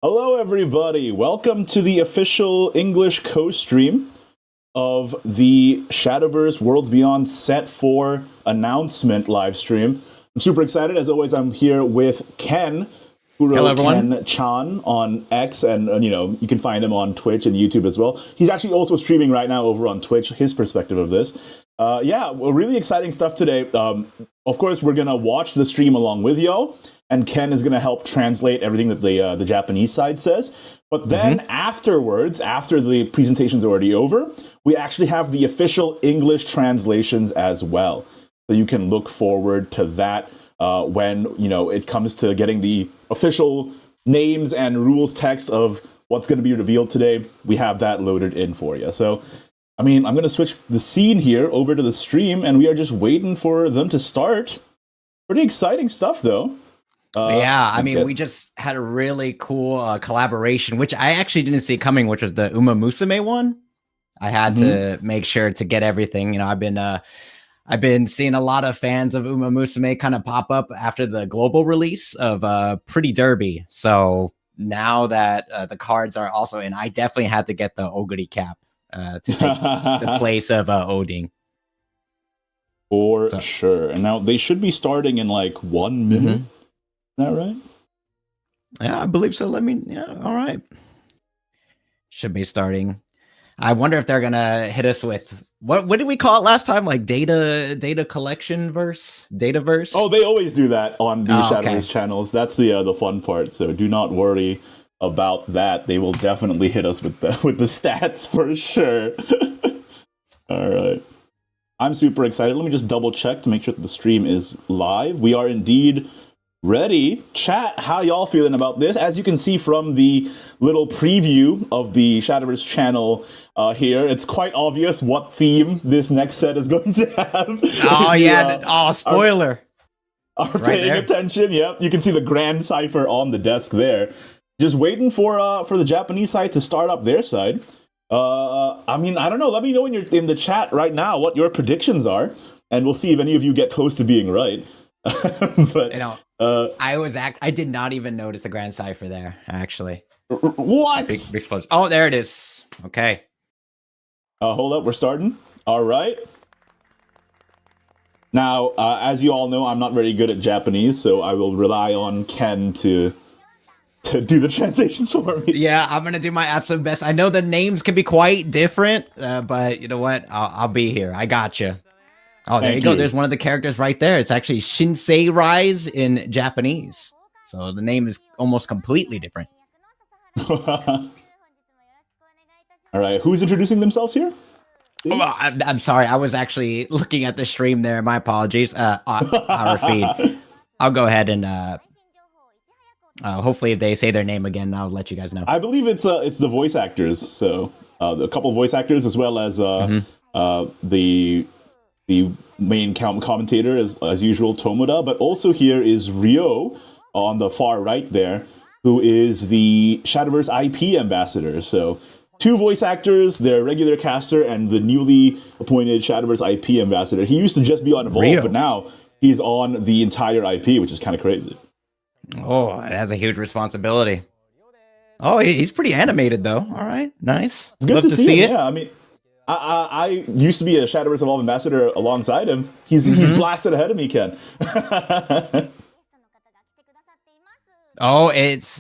Hello, everybody. Welcome to the official English co-stream of the Shadowverse Worlds Beyond Set 4 announcement live stream. I'm super excited. As always, I'm here with Ken, Hello, everyone. Ken Chan on X, and you can find him on Twitch and YouTube as well. He's actually also streaming right now over on Twitch, his perspective of this. Yeah, well, really exciting stuff today. Of course, we're going to watch the stream along with y'all, and Ken is going to help translate everything that the Japanese side says. But then afterwards, after the presentation's already over, we actually have the official English translations as well. So you can look forward to that when it comes to getting the official names and rules text of what's going to be revealed today. We have that loaded in for you. So, I mean, I'm going to switch the scene here over to the stream, and we are just waiting for them to start. Pretty exciting stuff, though. Yeah, I mean, we just had a really cool collaboration, which I actually didn't see coming, which was the Musume one. I had to make sure to get everything. I've been seeing a lot of fans of Musume kind of pop up after the global release of Pretty Derby. So now that the cards are also in, I definitely had to get the Oguri cap to take the place of Odin. For sure. And now they should be starting in like 1 minute. Is that right? Yeah, I believe so. All right. Should be starting. I wonder if they're gonna hit us with what did we call it last time? Like data collection verse, dataverse. Oh, they always do that on the Shadowverse channels. That's the fun part. So do not worry about that. They will definitely hit us with the stats for sure. All right. I'm super excited. Let me just double check to make sure that the stream is live. We are indeed ready. Chat, how y'all feeling about this? As you can see from the little preview of the Shadowverse channel here, it's quite obvious what theme this next set is going to have. Oh, yeah. Spoiler. Are paying attention. Yep. You can see the grand cipher on the desk there. Just waiting for the Japanese side to start up their side. I mean, I don't know. Let me know when you're in the chat right now what your predictions are, and we'll see if any of you get close to being right. But I did not even notice the grand cipher there, actually. What? Big oh, there it is. Okay. Hold up, we're starting. All right. Now, as you all know, I'm not very good at Japanese, so I will rely on Ken to do the translations for me. Yeah, I'm gonna do my absolute best. I know the names can be quite different, but you know what? I'll be here. I got you. Oh, there you go. There's one of the characters right there. It's actually Shinsei Rise in Japanese. So the name is almost completely different. All right. Who's introducing themselves here? Oh, I'm sorry. I was actually looking at the stream there. My apologies. Our feed. I'll go ahead and hopefully if they say their name again, I'll let you guys know. I believe it's the voice actors. So a couple of voice actors as well as the main commentator as usual, Tomoda, but also here is Ryo on the far right there, who is the Shadowverse IP ambassador. So 2 voice actors, their regular caster, and the newly appointed Shadowverse IP ambassador. He used to just be on Evolve, but now he's on the entire IP, which is kind of crazy. Oh, it has a huge responsibility. Oh, he's pretty animated though. All right, nice. It's good to see it. Yeah, I mean, I used to be a Shadowverse Evolve ambassador alongside him. He's blasted ahead of me, Ken. Oh, it's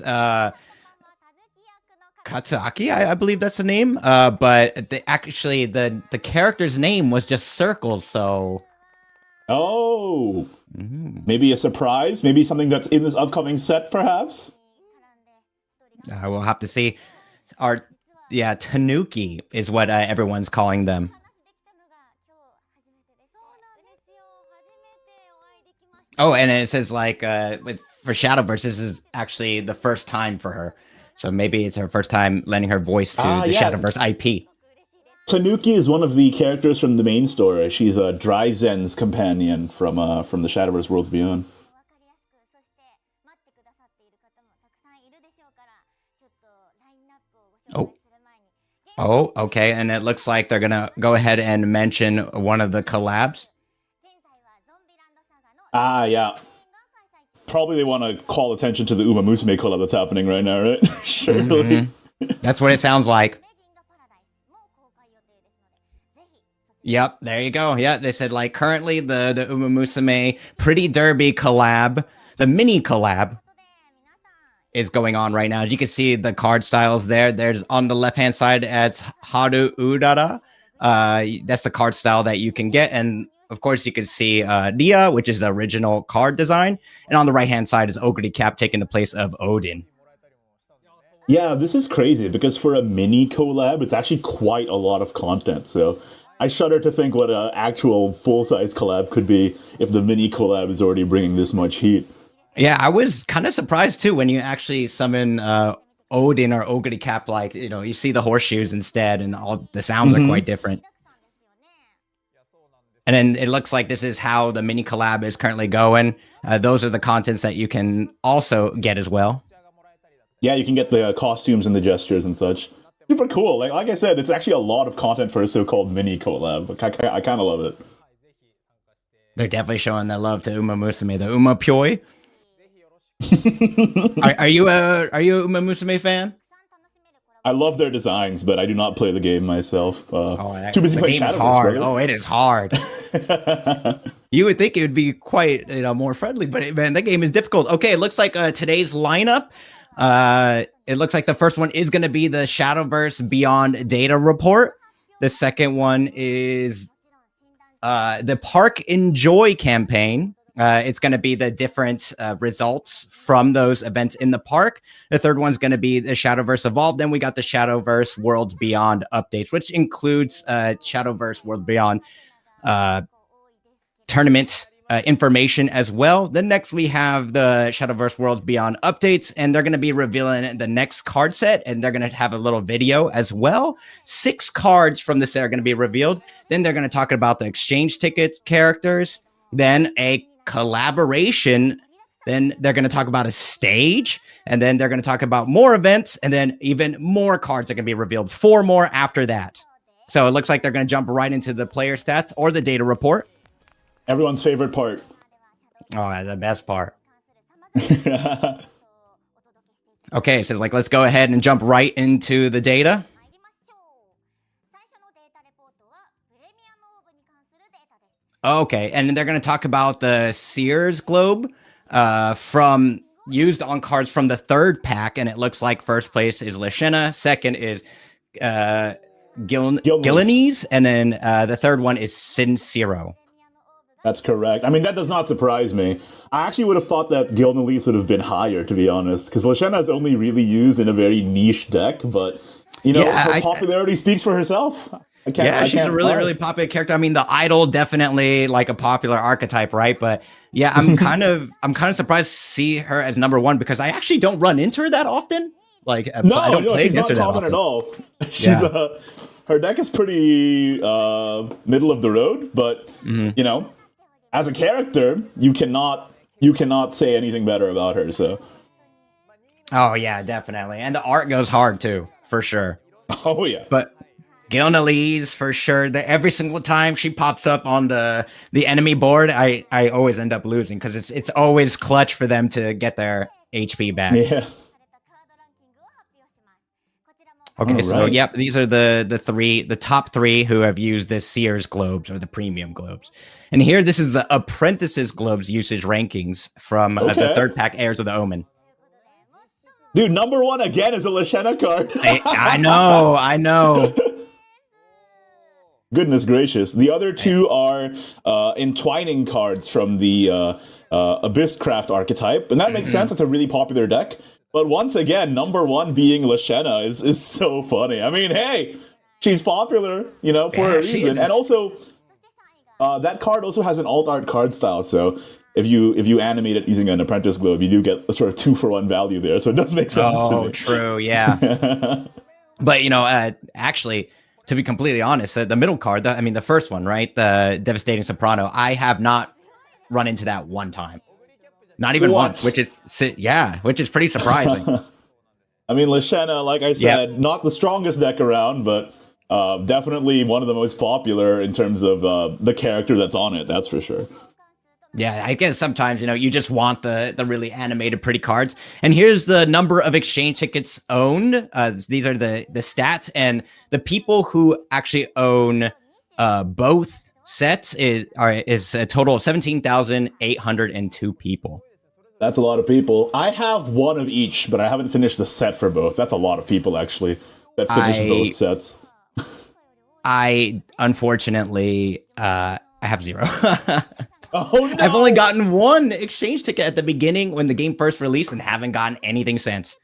Katsuaki, I believe that's the name. But the character's name was just circled, so. Oh, maybe a surprise? Maybe something that's in this upcoming set, perhaps? We'll have to see. Tanuki is what everyone's calling them. Oh, and it says like for Shadowverse, this is actually the first time for her. So maybe it's her first time lending her voice to the Shadowverse IP. Tanuki is one of the characters from the main story. She's a Dryzen's companion from the Shadowverse Worlds Beyond. Oh, okay. And it looks like they're gonna go ahead and mention one of the collabs. Yeah. Probably they want to call attention to the Uma Musume collab that's happening right now, right? Surely. Mm-hmm. That's what it sounds like. Yep, there you go. Yeah, they said like currently the Uma Musume Pretty Derby collab, the mini collab, is going on right now. As you can see the card styles there. There's on the left hand side as Haru Urara. That's the card style that you can get, and of course, you can see Nia, which is the original card design. And on the right-hand side is Ogre Cap taking the place of Odin. Yeah, this is crazy because for a mini collab, it's actually quite a lot of content. So I shudder to think what an actual full-size collab could be if the mini collab is already bringing this much heat. Yeah, I was kind of surprised, too, when you actually summon Odin or Ogre Cap. Like, you know, you see the horseshoes instead, and all the sounds are quite different. And then it looks like this is how the mini collab is currently going. Those are the contents that you can also get as well. Yeah, you can get the costumes and the gestures and such. Super cool. Like I said, it's actually a lot of content for a so-called mini collab. I kind of love it. They're definitely showing their love to Uma Musume, the Uma Pyoi. Are you a Uma Musume fan? I love their designs, but I do not play the game myself. Too busy playing Shadowverse. Hard. Oh, it is hard. You would think it would be quite, more friendly, but man, that game is difficult. Okay, it looks like today's lineup. It looks like the first one is going to be the Shadowverse Beyond data report. The second one is the Park Enjoy campaign. It's going to be the different results from those events in the park. The third one's going to be the Shadowverse Evolve. Then we got the Shadowverse Worlds Beyond updates, which includes Shadowverse World Beyond tournament information as well. Then next we have the Shadowverse Worlds Beyond updates, and they're going to be revealing the next card set, and they're going to have a little video as well. 6 cards from the set are going to be revealed. Then they're going to talk about the exchange tickets characters, then a collaboration, then they're going to talk about a stage, and then they're going to talk about more events, and then even more cards are going to be revealed. 4 more after that. So it looks like they're going to jump right into the player stats or the data report. Everyone's favorite part. Oh, the best part. Okay, so it's like, let's go ahead and jump right into the data. Okay, and they're going to talk about the Sears Globe from used on cards from the third pack, and it looks like first place is Lashena, second is Gillenese, and then the third one is Sinciro. That's correct. I mean, that does not surprise me. I actually would have thought that Gillenese would have been higher, to be honest, because Lashena is only really used in a very niche deck, but, her popularity speaks for herself. She's a really popular character. I mean, the idol definitely like a popular archetype, right? But yeah, I'm kind of surprised to see her as number 1 because I actually don't run into her that often. Like, I don't play she's against not her common that often. at all. She's her deck is pretty middle of the road, but as a character, you cannot say anything better about her. So, oh yeah, definitely, and the art goes hard too, for sure. Oh yeah, but Gillenese for sure. Every single time she pops up on the enemy board, I always end up losing because it's always clutch for them to get their HP back. Yeah. Okay, so yep, these are the top 3 who have used this Sears Globes or the Premium Globes. And here, this is the Apprentices Globes usage rankings from the third pack Heirs of the Omen. Dude, number 1 again is a Lashena card. I know. Goodness gracious. The other 2 are entwining cards from the Abysscraft archetype. And that makes sense. It's a really popular deck. But once again, number 1 being Lashena is so funny. I mean, hey, she's popular, for a reason. And also, that card also has an alt art card style. So if you animate it using an Apprentice Globe, you do get a sort of 2-for-1 value there. So it does make sense to me. Oh, true, yeah. But, actually, to be completely honest, the middle card, the first one, right? The Devastating Soprano, I have not run into that one time. Not even once, which is pretty surprising. I mean, Lashena, like I said, not the strongest deck around, but definitely one of the most popular in terms of the character that's on it. That's for sure. Yeah, I guess sometimes, you just want the really animated pretty cards. And here's the number of exchange tickets owned. These are the stats, and the people who actually own both sets is a total of 17,802 people. That's a lot of people. I have one of each, but I haven't finished the set for both. That's a lot of people, actually, that finished both sets. I unfortunately I have 0. Oh, no! I've only gotten one exchange ticket at the beginning when the game first released and haven't gotten anything since.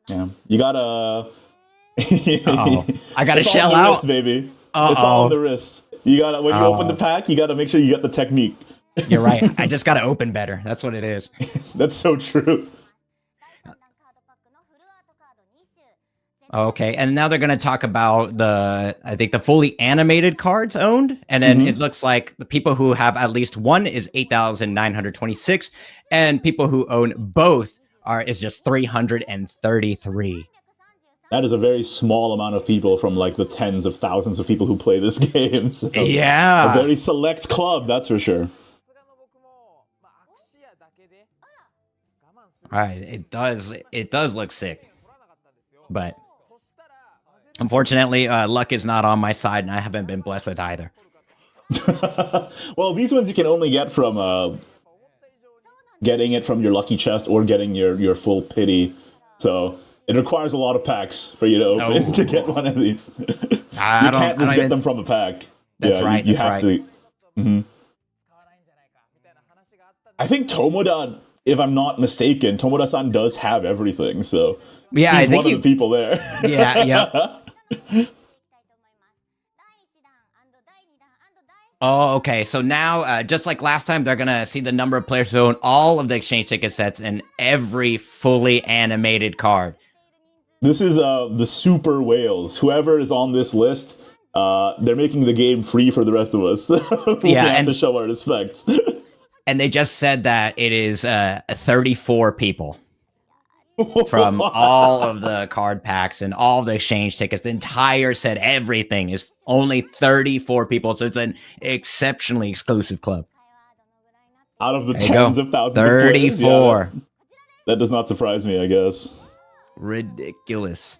Yeah, you gotta. I gotta shell out, wrist, baby. It's all on the wrist. You gotta when you open the pack, you gotta make sure you get the technique. You're right. I just gotta open better. That's what it is. That's so true. Okay, and now they're going to talk about I think the fully animated cards owned, and then it looks like the people who have at least one is 8,926, and people who own both is just 333. That is a very small amount of people from like the tens of thousands of people who play this game. So yeah, a very select club, that's for sure. All right, it does look sick, but unfortunately, luck is not on my side, and I haven't been blessed with either. Well, these ones you can only get from getting it from your lucky chest or getting your full pity. So it requires a lot of packs for you to open to get one of these. You can't just get them from a pack. That's right. You have to. I think Tomoda, if I'm not mistaken, Tomoda-san does have everything. So yeah, he's I think one of the people there. Yeah. Oh, okay. So now, just like last time, they're going to see the number of players who own all of the exchange ticket sets and every fully animated card. This is the super whales. Whoever is on this list, they're making the game free for the rest of us. We have to show our respect. And they just said that it is 34 people. From all of the card packs and all the exchange tickets, the entire set, everything is only 34 people. So it's an exceptionally exclusive club. Out of the tens of thousands 34. Of players, that does not surprise me, I guess. Ridiculous.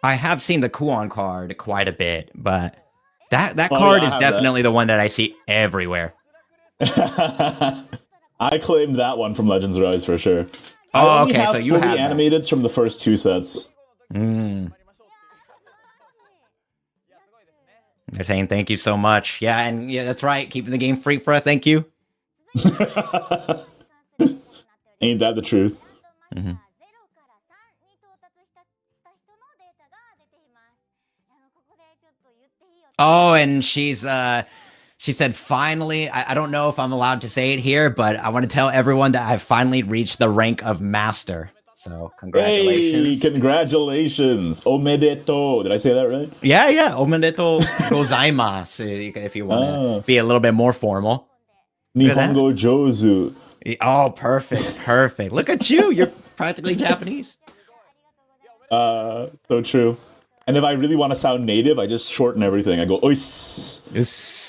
I have seen the Kuon card quite a bit, but that card is definitely the one that I see everywhere. I claimed that one from Legends Rise for sure. Oh, okay, so you have animateds from the first two sets. They're saying thank you so much. Yeah, and yeah, that's right. Keeping the game free for us. Thank you. Ain't that the truth? Oh, and she said, finally, I don't know if I'm allowed to say it here, but I want to tell everyone that I've finally reached the rank of master. So congratulations. Hey, congratulations. Omedeto. Did I say that right? Yeah. Omedeto gozaimasu, if you want to be a little bit more formal. Nihongo Jozu. Oh, perfect. Look at you. You're practically Japanese. So true. And if I really want to sound native, I just shorten everything. I go, ois.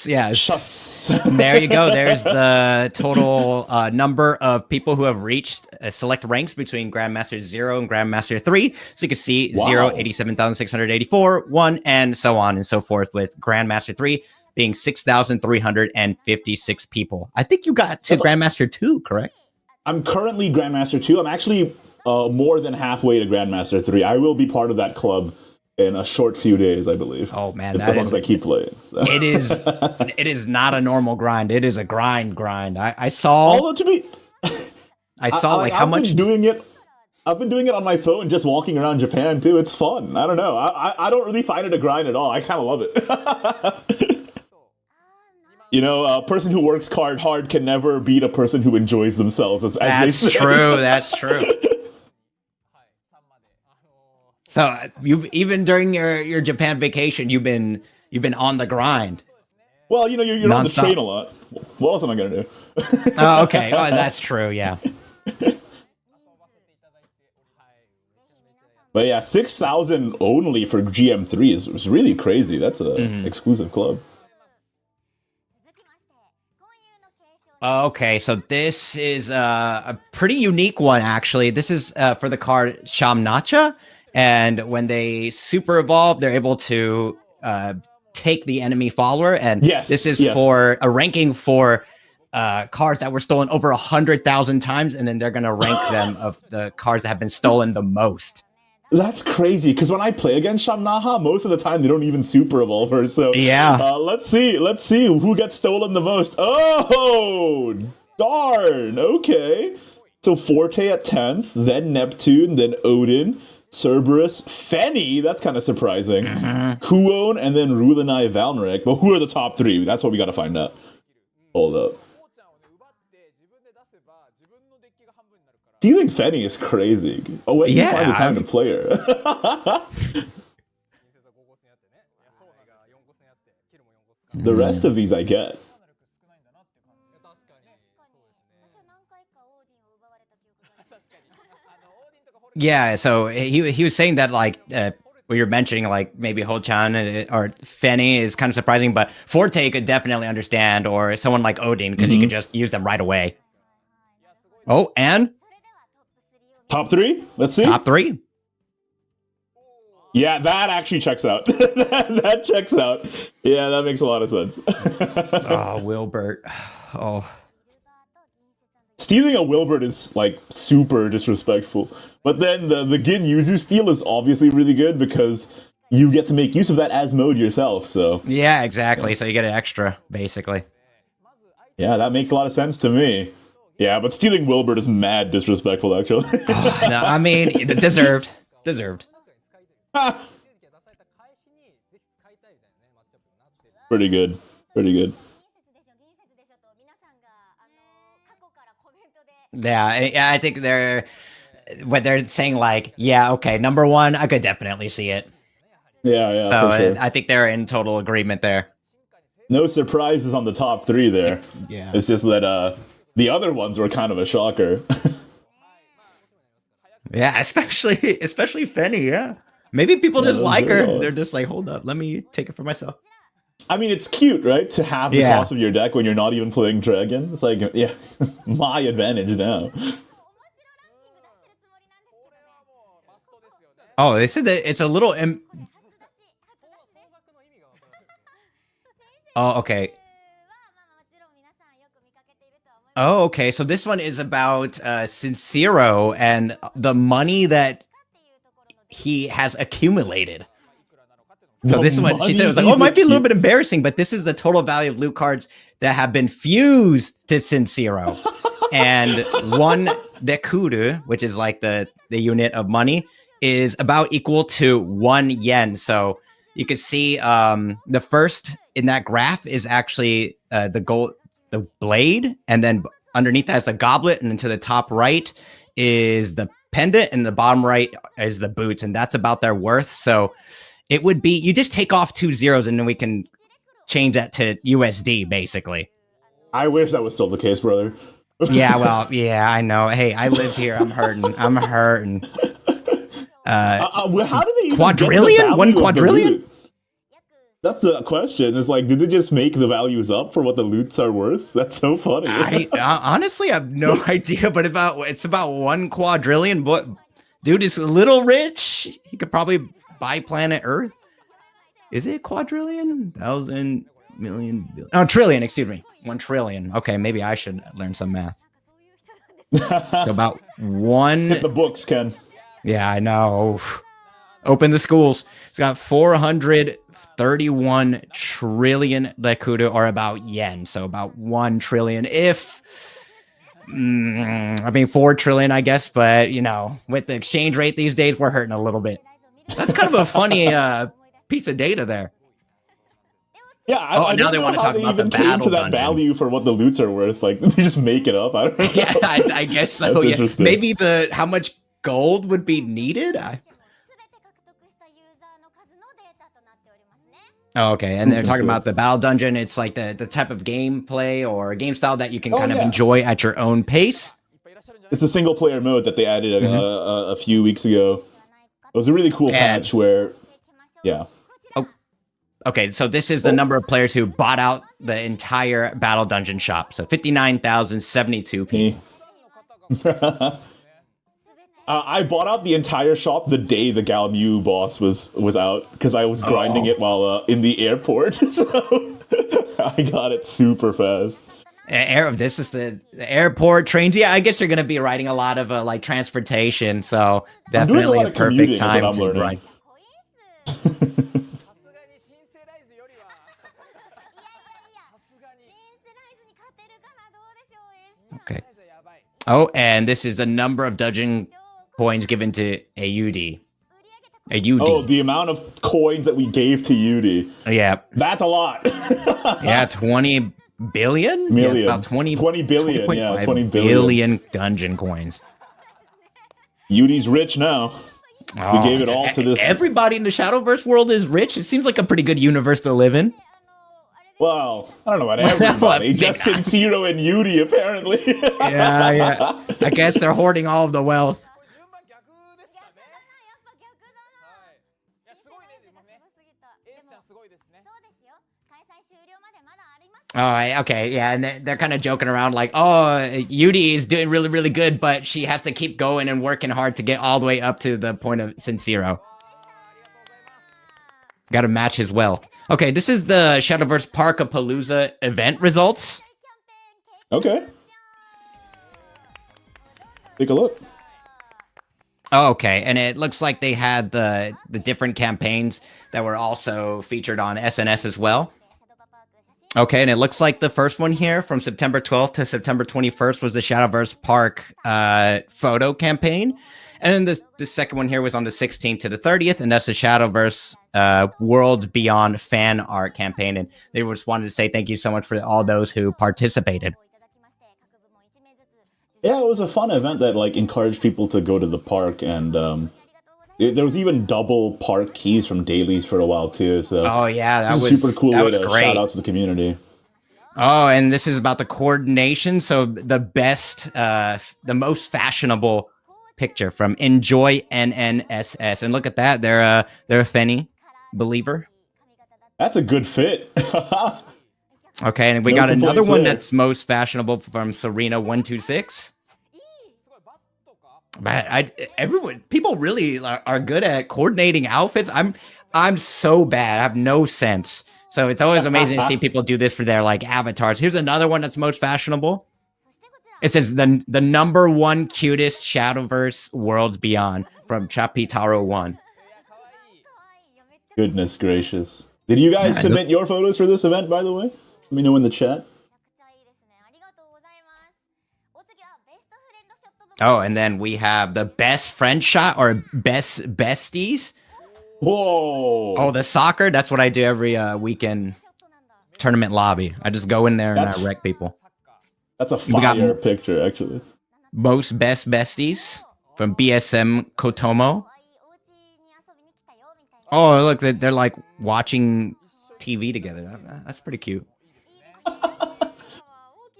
Yeah. Shus. There you go. There's the total number of people who have reached select ranks between Grandmaster 0 and Grandmaster 3. So you can see 0, 87,684, 1, and so on and so forth, with Grandmaster 3 being 6,356 people. I think you got to Grandmaster 2, correct? I'm currently Grandmaster 2. I'm actually more than halfway to Grandmaster 3. I will be part of that club in a short few days, I believe. Oh man, as long as I keep playing. So. It is not a normal grind. It is a grind. I saw. Although to me, I saw like how much. I've been doing it on my phone, just walking around Japan too. It's fun. I don't know. I don't really find it a grind at all. I kind of love it. You know, a person who works hard can never beat a person who enjoys themselves. As they say. That's true. So you've even during your Japan vacation, you've been on the grind. Well, you know, you're on the train a lot. What else am I gonna do? Oh, okay. Oh, that's true. Yeah. But yeah, 6,000 only for GM3 is really crazy. That's a exclusive club. Okay, so this is a pretty unique one, actually. This is for the card Shamnacha, and when they super evolve, they're able to take the enemy follower, and this is for a ranking for cards that were stolen over 100,000 times, and then they're going to rank them of the cards that have been stolen the most. That's crazy, because when I play against Shamnacha, most of the time they don't even super evolve her. So yeah, let's see who gets stolen the most. Oh, darn. Okay, so Forte at 10th, then Neptune, then Odin, Cerberus, Fenny. That's kind of surprising. Kuon, and then Rulanai Valnarek. But who are the top 3? That's what we got to find out. Hold up. Stealing Fenny is crazy. Oh, wait, you find the time to play her. The rest of these I get. Yeah, so he was saying that, like, what you're mentioning, like, maybe Ho-chan or Fenny is kind of surprising, but Forte could definitely understand, or someone like Odin, because you could just use them right away. Oh, and? Top 3? Let's see. Top 3. Yeah, that actually checks out. That checks out. Yeah, that makes a lot of sense. Oh, Wilbert. Oh. Stealing a Wilbert is, like, super disrespectful. But then the Gin Yuzu steal is obviously really good because you get to make use of that as mode yourself, so... Yeah, exactly. So you get an extra, basically. Yeah, that makes a lot of sense to me. Yeah, but stealing Wilbert is mad disrespectful, actually. Oh, no, I mean, deserved. Deserved. Pretty good. Pretty good. Yeah, I think when they're saying, like, yeah, okay, number 1, I could definitely see it. Yeah, so for sure. I think they're in total agreement there. No surprises on the top 3 there. Yeah. It's just that the other ones were kind of a shocker. Yeah, especially Fenny, yeah. Maybe people just like her. They're just like, hold up, let me take it for myself. I mean, it's cute, right? To have the cost of your deck when you're not even playing Dragon. It's like, yeah, my advantage now. Oh, they said that it's a little... Oh, okay. Oh, okay. So this one is about Sinciro and the money that he has accumulated. So this one, she said, it was like, oh, it might be a little bit embarrassing, but this is the total value of loot cards that have been fused to Sinciro. And one Dekuru, which is like the unit of money, is about equal to 1 yen. So you can see the first in that graph is actually the blade, and then underneath that is a goblet, and then to the top right is the pendant, and the bottom right is the boots, and that's about their worth. So it would be, you just take off 2 zeros, and then we can change that to USD, basically. I wish that was still the case, brother. Yeah, well, yeah, I know. Hey, I live here. I'm hurting. How do they even quadrillion? 1 quadrillion? That's the question. It's like, did they just make the values up for what the loots are worth? That's so funny. Honestly, I have no idea, but it's about 1 quadrillion. But dude is a little rich. He could probably buy planet Earth. Is it quadrillion? 1,000 million billion? Oh, trillion. Excuse me. 1 trillion. Okay, maybe I should learn some math. So about 1. Hit the books, Ken. Yeah, I know. Open the schools. It's got 431 trillion Lekudu, or about yen. So about 1 trillion. I mean, 4 trillion, I guess. But, you know, with the exchange rate these days, we're hurting a little bit. That's kind of a funny piece of data there. Yeah, I now they want to talk about the battle that value for what the loots are worth. Like, they just make it up. I don't know. Yeah, I guess so. Yeah. Maybe how much gold would be needed? Oh, okay. And they're talking about the battle dungeon. It's like the type of gameplay or game style that you can kind of enjoy at your own pace. It's a single player mode that they added a few weeks ago. It was a really cool patch where, yeah. Oh, okay. So this is the number of players who bought out the entire Battle Dungeon shop. So 59,072 people. I bought out the entire shop the day the Galmu boss was out because I was grinding it while in the airport. So I got it super fast. This is the airport trains. Yeah, I guess you're going to be riding a lot of like transportation. So definitely a perfect time to ride. Okay. Oh, and this is a number of dungeon coins given to AUD. Oh, the amount of coins that we gave to UD. Yeah. That's a lot. Yeah, 20 billion? Million. Yeah, about 20 billion. Yeah, 20 billion dungeon coins. UD's rich now. Oh, we gave it all to this. Everybody in the Shadowverse world is rich. It seems like a pretty good universe to live in. Well, I don't know about everybody. Just Sinciro and Yudi, apparently. Yeah. I guess they're hoarding all of the wealth. Oh, okay, yeah, and they're kind of joking around like, oh, Yudi is doing really, really good, but she has to keep going and working hard to get all the way up to the point of Sinciro. Got to match his wealth. Okay, this is the Shadowverse Park Palooza event results. Okay. Take a look. Oh, okay, and it looks like they had the different campaigns that were also featured on SNS as well. Okay, and it looks like the first one here from September 12th to September 21st was the Shadowverse Park photo campaign. And then the second one here was on the 16th to the 30th, and that's the Shadowverse Worlds Beyond fan art campaign. And they just wanted to say thank you so much for all those who participated. Yeah, it was a fun event that like encouraged people to go to the park, and there was even double park keys from dailies for a while too. So oh yeah, that was super cool way to great. Shout out to the community. Oh, and this is about the coordination. So the best, the most fashionable picture from Enjoy NNSS, and look at that, they're a Fenny believer. That's a good fit. Okay, and we got another one that's most fashionable from Serena126. But people really are good at coordinating outfits. I'm so bad. I have no sense. So it's always amazing to see people do this for their like avatars. Here's another one that's most fashionable. It says the number one cutest Shadowverse Worlds Beyond from Chapitaro 1. Goodness gracious. Did you guys submit your photos for this event, by the way? Let me know in the chat. Oh, and then we have the best friend shot or best besties. Whoa. Oh, the soccer. That's what I do every weekend tournament lobby. I just go in there and I wreck people. That's a fire picture, actually. Most best besties from BSM Kotomo. Oh, look, they're like watching TV together. That's pretty cute.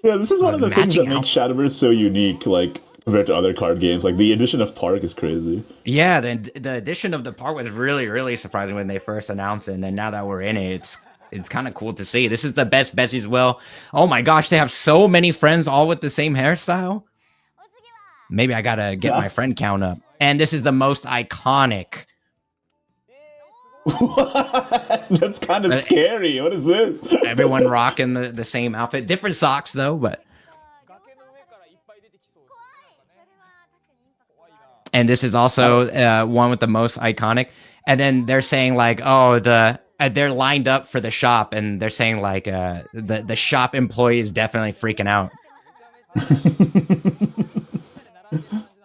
Yeah, this is one of the things that makes Shadowverse so unique, like, compared to other card games. Like, the addition of Park is crazy. Yeah, the addition of the Park was really, really surprising when they first announced it, and then now that we're in it, it's kind of cool to see. This is the best besties. Well, oh my gosh, they have so many friends all with the same hairstyle. Maybe I gotta get my friend count up. And this is the most iconic. That's kind of scary. What is this? Everyone rocking the same outfit. Different socks, though, but... And this is also one with the most iconic. And then they're saying, like, oh, they're lined up for the shop, and they're saying, like, the shop employee is definitely freaking out.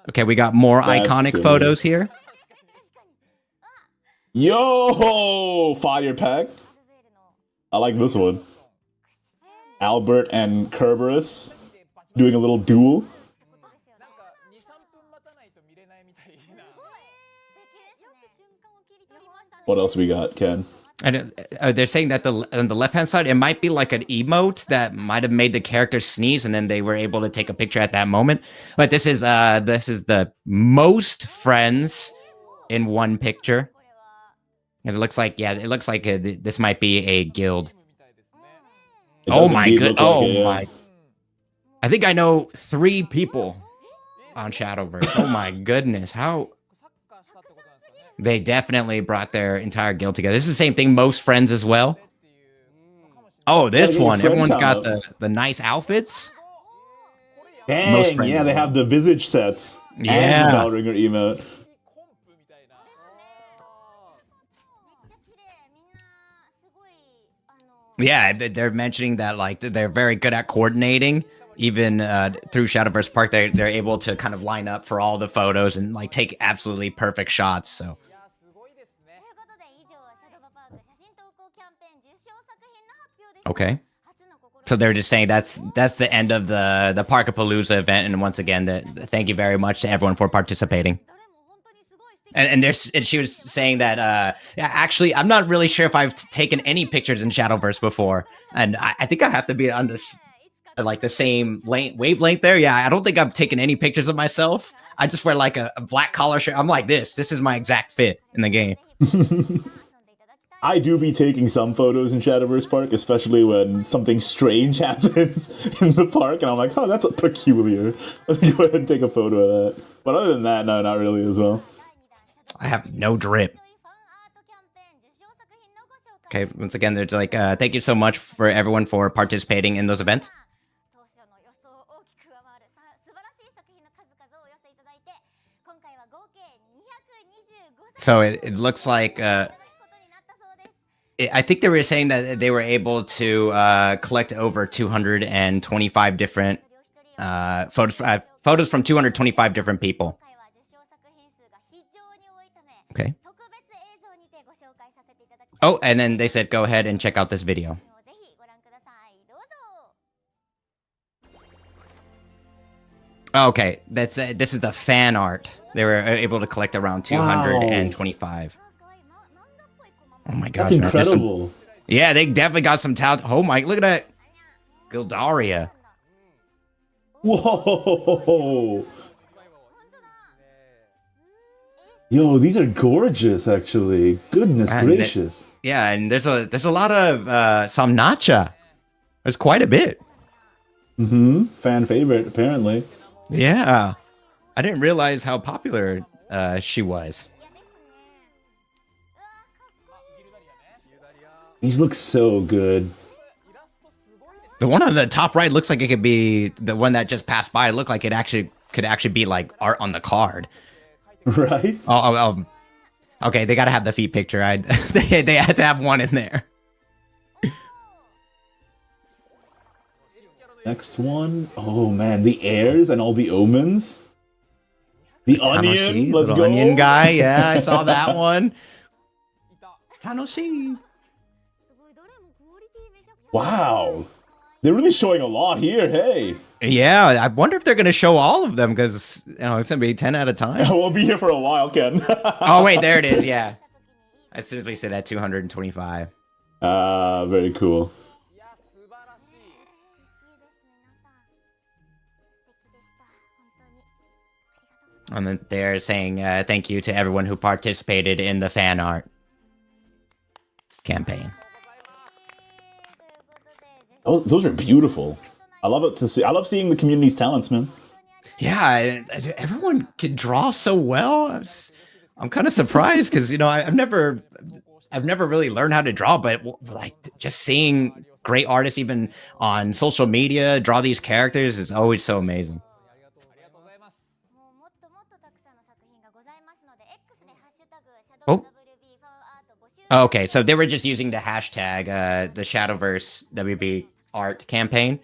Okay, we got more iconic photos here. Yo, fire pack. I like this one. Albert and Kerberos doing a little duel. What else we got, Ken? And they're saying that on the left-hand side, it might be like an emote that might have made the character sneeze, and then they were able to take a picture at that moment. But this is the most friends in one picture. It looks like, yeah, it looks like this might be a guild. Oh my god! Oh my! I think I know 3 people on Shadowverse. Oh my goodness! How they definitely brought their entire guild together. This is the same thing. Most friends as well. Oh, this one! Everyone's got the nice outfits. Dang! Yeah, they have the visage sets. Yeah. And the Bellringer emote. Yeah, they're mentioning that like they're very good at coordinating. Even through Shadowverse Park, they're able to kind of line up for all the photos and like take absolutely perfect shots. So. Okay. So they're just saying that's the end of the Parkapalooza event, and once again, thank you very much to everyone for participating. And she was saying that actually I'm not really sure if I've taken any pictures in Shadowverse before, and I think I have to be on like the same wavelength there. Yeah, I don't think I've taken any pictures of myself. I just wear like a black collar shirt. I'm like this. This is my exact fit in the game. I do be taking some photos in Shadowverse Park, especially when something strange happens in the park, and I'm like, oh, that's peculiar. Let me go ahead and take a photo of that. But other than that, no, not really as well. I have no drip. Okay, once again, there's like, thank you so much for everyone for participating in those events. So it looks like, I think they were saying that they were able to collect over 225 different photos from 225 different people. Okay. Oh, and then they said, go ahead and check out this video. Okay, this is the fan art. They were able to collect around 225. Oh my gosh, that's incredible. Yeah, they definitely got some talent. Oh my, look at that. Gildaria. Whoa. Yo, these are gorgeous, actually. Goodness gracious. Yeah, and there's a lot of Shamnacha. There's quite a bit. Mm-hmm. Fan favorite, apparently. Yeah. I didn't realize how popular she was. These look so good. The one on the top right looks like it could be the one that just passed by. It looked like it could actually be like art on the card. Right? Okay, they gotta have the feet picture. They had to have one in there. Next one. Oh man, the airs and all the omens. The onion. Let's go. Onion guy. Yeah, I saw that one. Tanoshi. Wow. They're really showing a lot here. Hey. Yeah, I wonder if they're going to show all of them because it's going to be 10 at a time. We'll be here for a while, Ken. Oh, wait, there it is. Yeah. As soon as we said that, 225. Very cool. And then they're saying thank you to everyone who participated in the fan art campaign. Those are beautiful. I love it to see. I love seeing the community's talents, man. Yeah, everyone can draw so well. I'm kind of surprised because I've never really learned how to draw, but like just seeing great artists even on social media draw these characters is always so amazing. Oh. Okay, so they were just using the hashtag, the Shadowverse WB art campaign,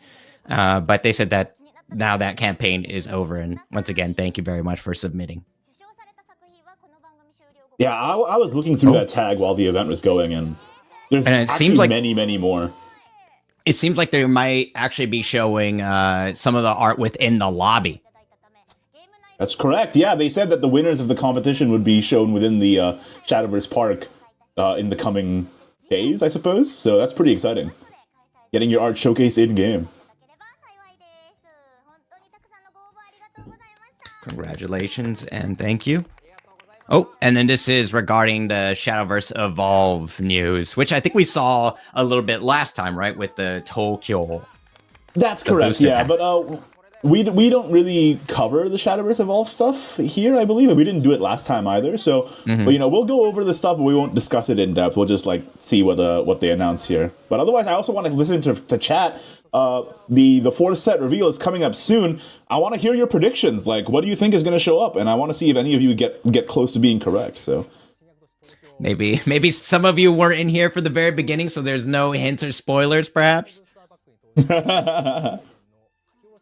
but they said that now that campaign is over, and once again, thank you very much for submitting. Yeah, I was looking through that tag while the event was going, and there's actually like many more. It seems like they might actually be showing some of the art within the lobby. That's correct. Yeah, they said that the winners of the competition would be shown within the Shadowverse Park in the coming days, I suppose. So that's pretty exciting. Getting your art showcased in-game. Congratulations and thank you. Oh, and then this is regarding the Shadowverse Evolve news, which I think we saw a little bit last time, right, with the Tokyo. That's correct, yeah, but we don't really cover the Shadowverse Evolve stuff here, I believe, and we didn't do it last time either. So, but, you know, we'll go over the stuff, but we won't discuss it in depth. We'll just like see what they announce here. But otherwise, I also want to listen to chat. The fourth set reveal is coming up soon. I want to hear your predictions. Like, what do you think is going to show up? And I want to see if any of you get close to being correct. So. Maybe some of you weren't in here for the very beginning, so there's no hints or spoilers, perhaps.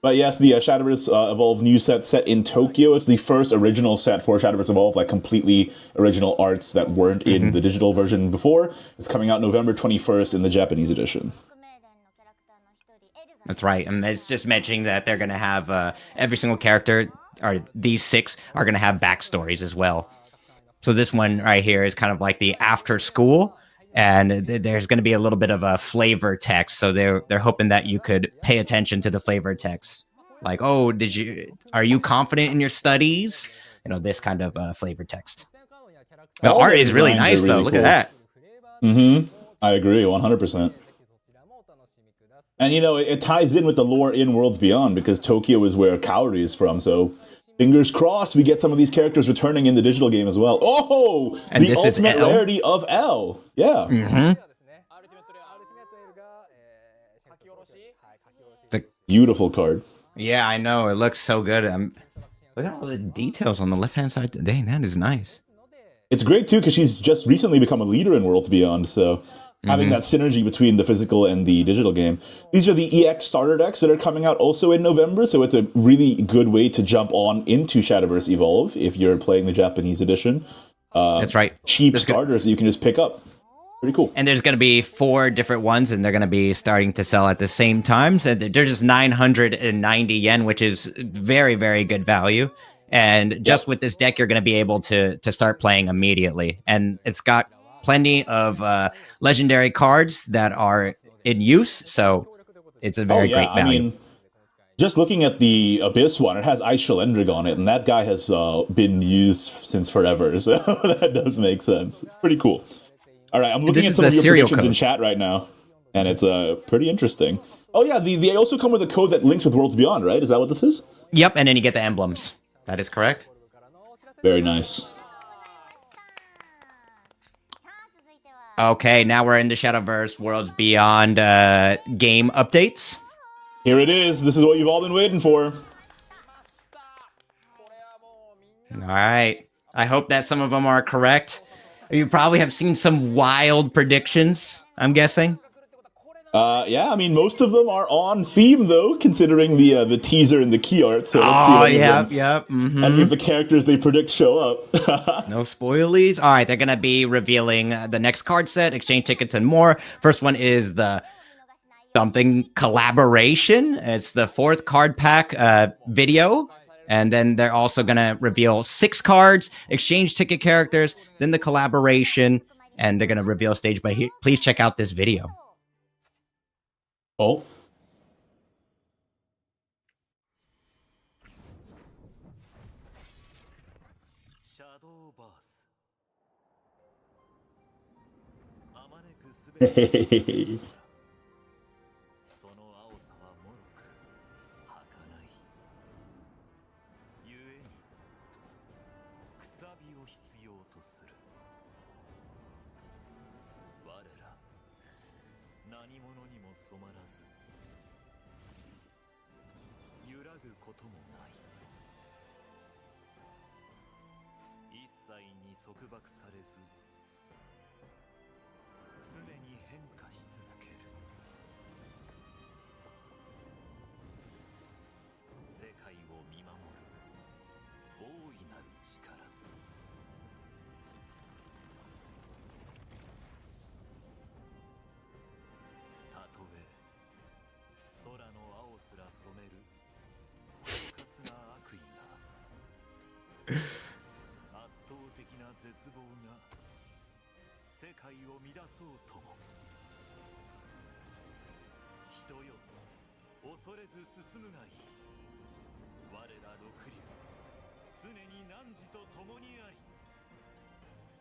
But yes, the Shadowverse Evolve new set in Tokyo. It's the first original set for Shadowverse Evolve, like completely original arts that weren't in the digital version before. It's coming out November 21st in the Japanese edition. That's right. And it's just mentioning that they're going to have every single character, or these 6, are going to have backstories as well. So this one right here is kind of like the after school. And there's going to be a little bit of a flavor text, so they're hoping that you could pay attention to the flavor text, like, oh, are you confident in your studies? You know, this kind of flavor text. The art is really nice, though. Look at that. I agree, 100%. And you know, it ties in with the lore in Worlds Beyond because Tokyo is where Kaori is from, so. Fingers crossed we get some of these characters returning in the digital game as well. Oh, and the ultimate rarity of L. Yeah. The beautiful card. Yeah, I know. It looks so good. Look at all the details on the left-hand side. Dang, that is nice. It's great, too, because she's just recently become a leader in Worlds Beyond, so having that synergy between the physical and the digital game. These are the EX starter decks that are coming out also in November, so it's a really good way to jump on into Shadowverse Evolve if you're playing the Japanese edition. That's right. Cheap starters that you can just pick up. Pretty cool. And there's going to be 4 different ones, and they're going to be starting to sell at the same time. So they're just 990 yen, which is very, very good value. And just with this deck, you're going to be able to start playing immediately. And it's got plenty of legendary cards that are in use, so it's a very great value. I mean, just looking at the Abyss one, it has Ice Shalendrig on it, and that guy has been used since forever, so that does make sense. Pretty cool. All right, I'm looking at some of your predictions in chat right now, and it's pretty interesting. Oh yeah, they also come with a code that links with Worlds Beyond, right? Is that what this is? Yep, and then you get the emblems. That is correct. Very nice. Okay, now we're in the Shadowverse Worlds Beyond game updates. Here it is. This is what you've all been waiting for. All right. I hope that some of them are correct. You probably have seen some wild predictions, I'm guessing. Yeah, I mean, most of them are on theme, though, considering the teaser and the key art. So let's see any of the characters they predict show up. No spoilies. All right, they're going to be revealing the next card set, exchange tickets, and more. First one is the something collaboration. It's the 4th card pack video. And then they're also going to reveal 6 cards, exchange ticket characters, then the collaboration, and they're going to reveal stage by here. Please check out this video. Oh. Hey.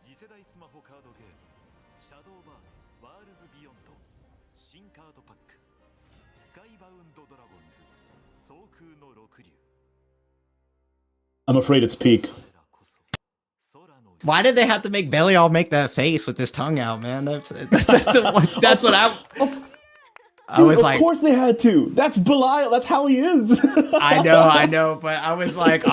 Shadowverse Worlds Beyond Set Pack Skybound Dragons 総空の六竜 I'm afraid it's peak. Why did they have to make Belial make that face with his tongue out, man? That's what I was like. Of course they had to. That's Belial. That's how he is. I know, but I was like,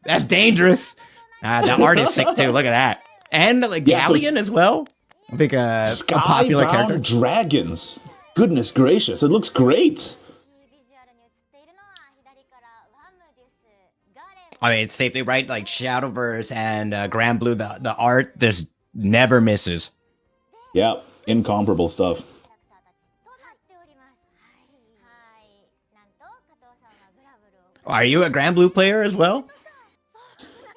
that's dangerous. The art is sick too. Look at that, and like Galleon as well. I think a popular character. Skybound Dragons. Goodness gracious, it looks great. I mean, it's safely right. Like Shadowverse and Grandblue, the art just never misses. Yeah, incomparable stuff. Are you a Grandblue player as well?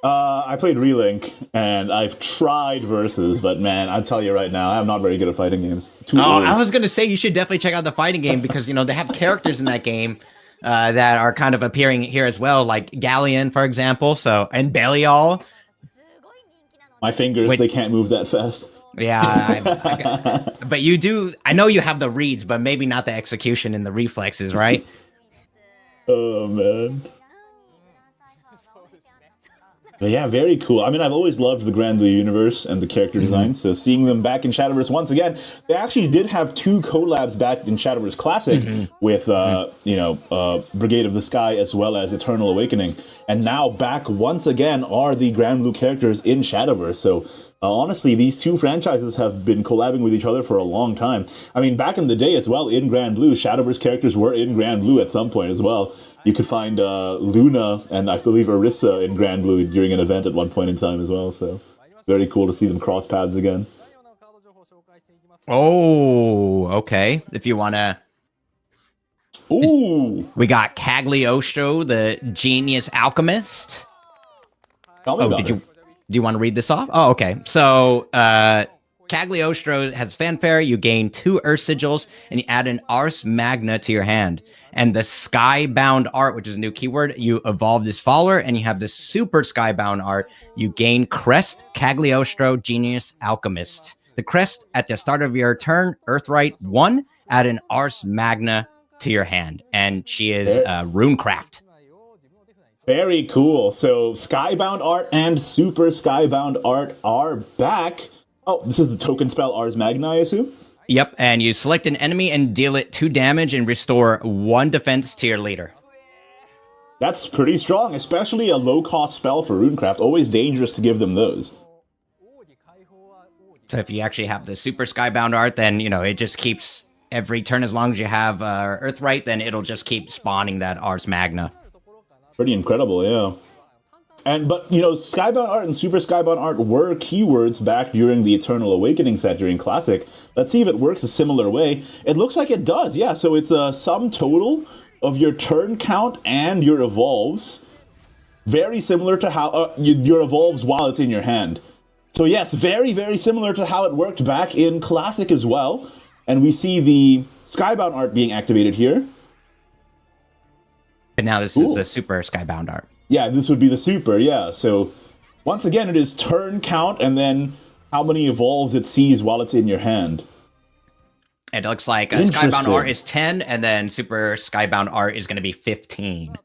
I played Relink, and I've tried Versus, but man, I'll tell you right now, I'm not very good at fighting games. I was gonna say you should definitely check out the fighting game because they have characters in that game that are kind of appearing here as well, like Galleon, for example. So and Belial. My fingers, they can't move that fast. Yeah, but you do. I know you have the reads, but maybe not the execution and the reflexes, right? Oh man. But yeah, very cool. I mean, I've always loved the Grandblue universe and the character design, so seeing them back in Shadowverse once again, they actually did have 2 collabs back in Shadowverse Classic with, Brigade of the Sky as well as Eternal Awakening. And now back once again are the Grandblue characters in Shadowverse. So honestly, these 2 franchises have been collabing with each other for a long time. I mean, back in the day as well, in Grandblue, Shadowverse characters were in Grandblue at some point as well. You could find Luna and I believe Orisa in Grandblue during an event at one point in time as well. So very cool to see them cross paths again. Oh, okay. If you want to... Ooh! We got Cagliostro, the genius alchemist. Tell me about do you want to read this off? Oh, okay. So, Cagliostro has fanfare. You gain 2 Earth Sigils, and you add an Ars Magna to your hand. And the Skybound Art, which is a new keyword, you evolve this follower, and you have the Super Skybound Art. You gain Crest, Cagliostro, Genius Alchemist. The crest at the start of your turn, Earthright 1, add an Ars Magna to your hand. And she is Runecraft. Very cool. So Skybound Art and Super Skybound Art are back. Oh, this is the token spell Ars Magna, I assume? Yep, and you select an enemy and deal it 2 damage and restore 1 defense to your leader. That's pretty strong, especially a low-cost spell for Runecraft. Always dangerous to give them those. So if you actually have the Super Skybound Art, then, it just keeps every turn as long as you have Earthright, then it'll just keep spawning that Ars Magna. Pretty incredible, yeah. But Skybound Art and Super Skybound Art were keywords back during the Eternal Awakening set during Classic. Let's see if it works a similar way. It looks like it does, yeah. So it's a sum total of your turn count and your evolves. Very similar to how your evolves while it's in your hand. So yes, very, very similar to how it worked back in Classic as well. And we see the Skybound Art being activated here. And now this is the Super Skybound Art. Yeah, this would be the super, yeah. So, once again, it is turn count and then how many evolves it sees while it's in your hand. It looks like Skybound Art is 10, and then Super Skybound Art is going to be 15.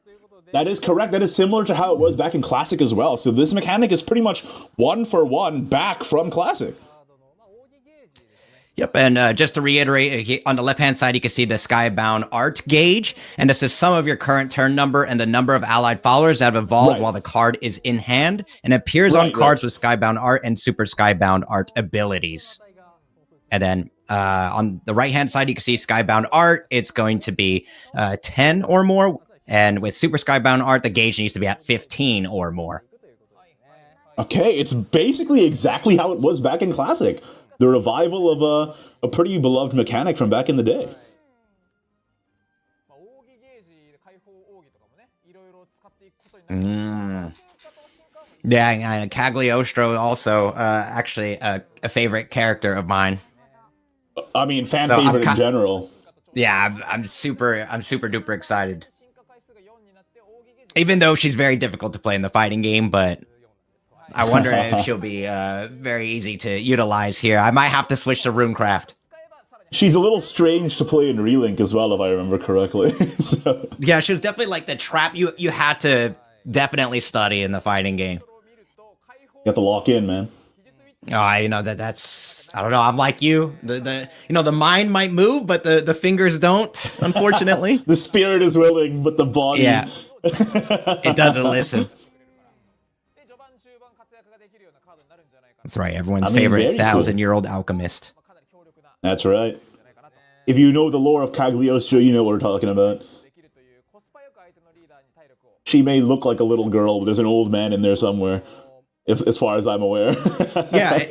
That is correct. That is similar to how it was back in Classic as well. So this mechanic is pretty much 1-for-1 back from Classic. Yep, and just to reiterate, on the left-hand side, you can see the Skybound Art gauge, and this is some of your current turn number and the number of allied followers that have evolved while the card is in hand, and appears on cards with Skybound Art and Super Skybound Art abilities. And then on the right-hand side, you can see Skybound Art. It's going to be 10 or more, and with Super Skybound Art, the gauge needs to be at 15 or more. Okay, it's basically exactly how it was back in Classic. The revival of a pretty beloved mechanic from back in the day. Yeah, and Cagliostro also actually a favorite character of mine. I mean, favorite in general. Yeah, I'm super duper excited. Even though she's very difficult to play in the fighting game, but I wonder if she'll be very easy to utilize here. I might have to switch to Runecraft. She's a little strange to play in Relink as well, if I remember correctly. So. Yeah, she was definitely like the trap you had to definitely study in the fighting game. You have to lock in, man. Oh, you know that's I don't know. I'm like you. The mind might move, but the fingers don't. Unfortunately, the spirit is willing, but the body. Yeah, it doesn't listen. That's right. Everyone's favorite 1,000-year-old alchemist. That's right. If you know the lore of Kagliostro, you know what we're talking about. She may look like a little girl, but there's an old man in there somewhere, as far as I'm aware. Yeah,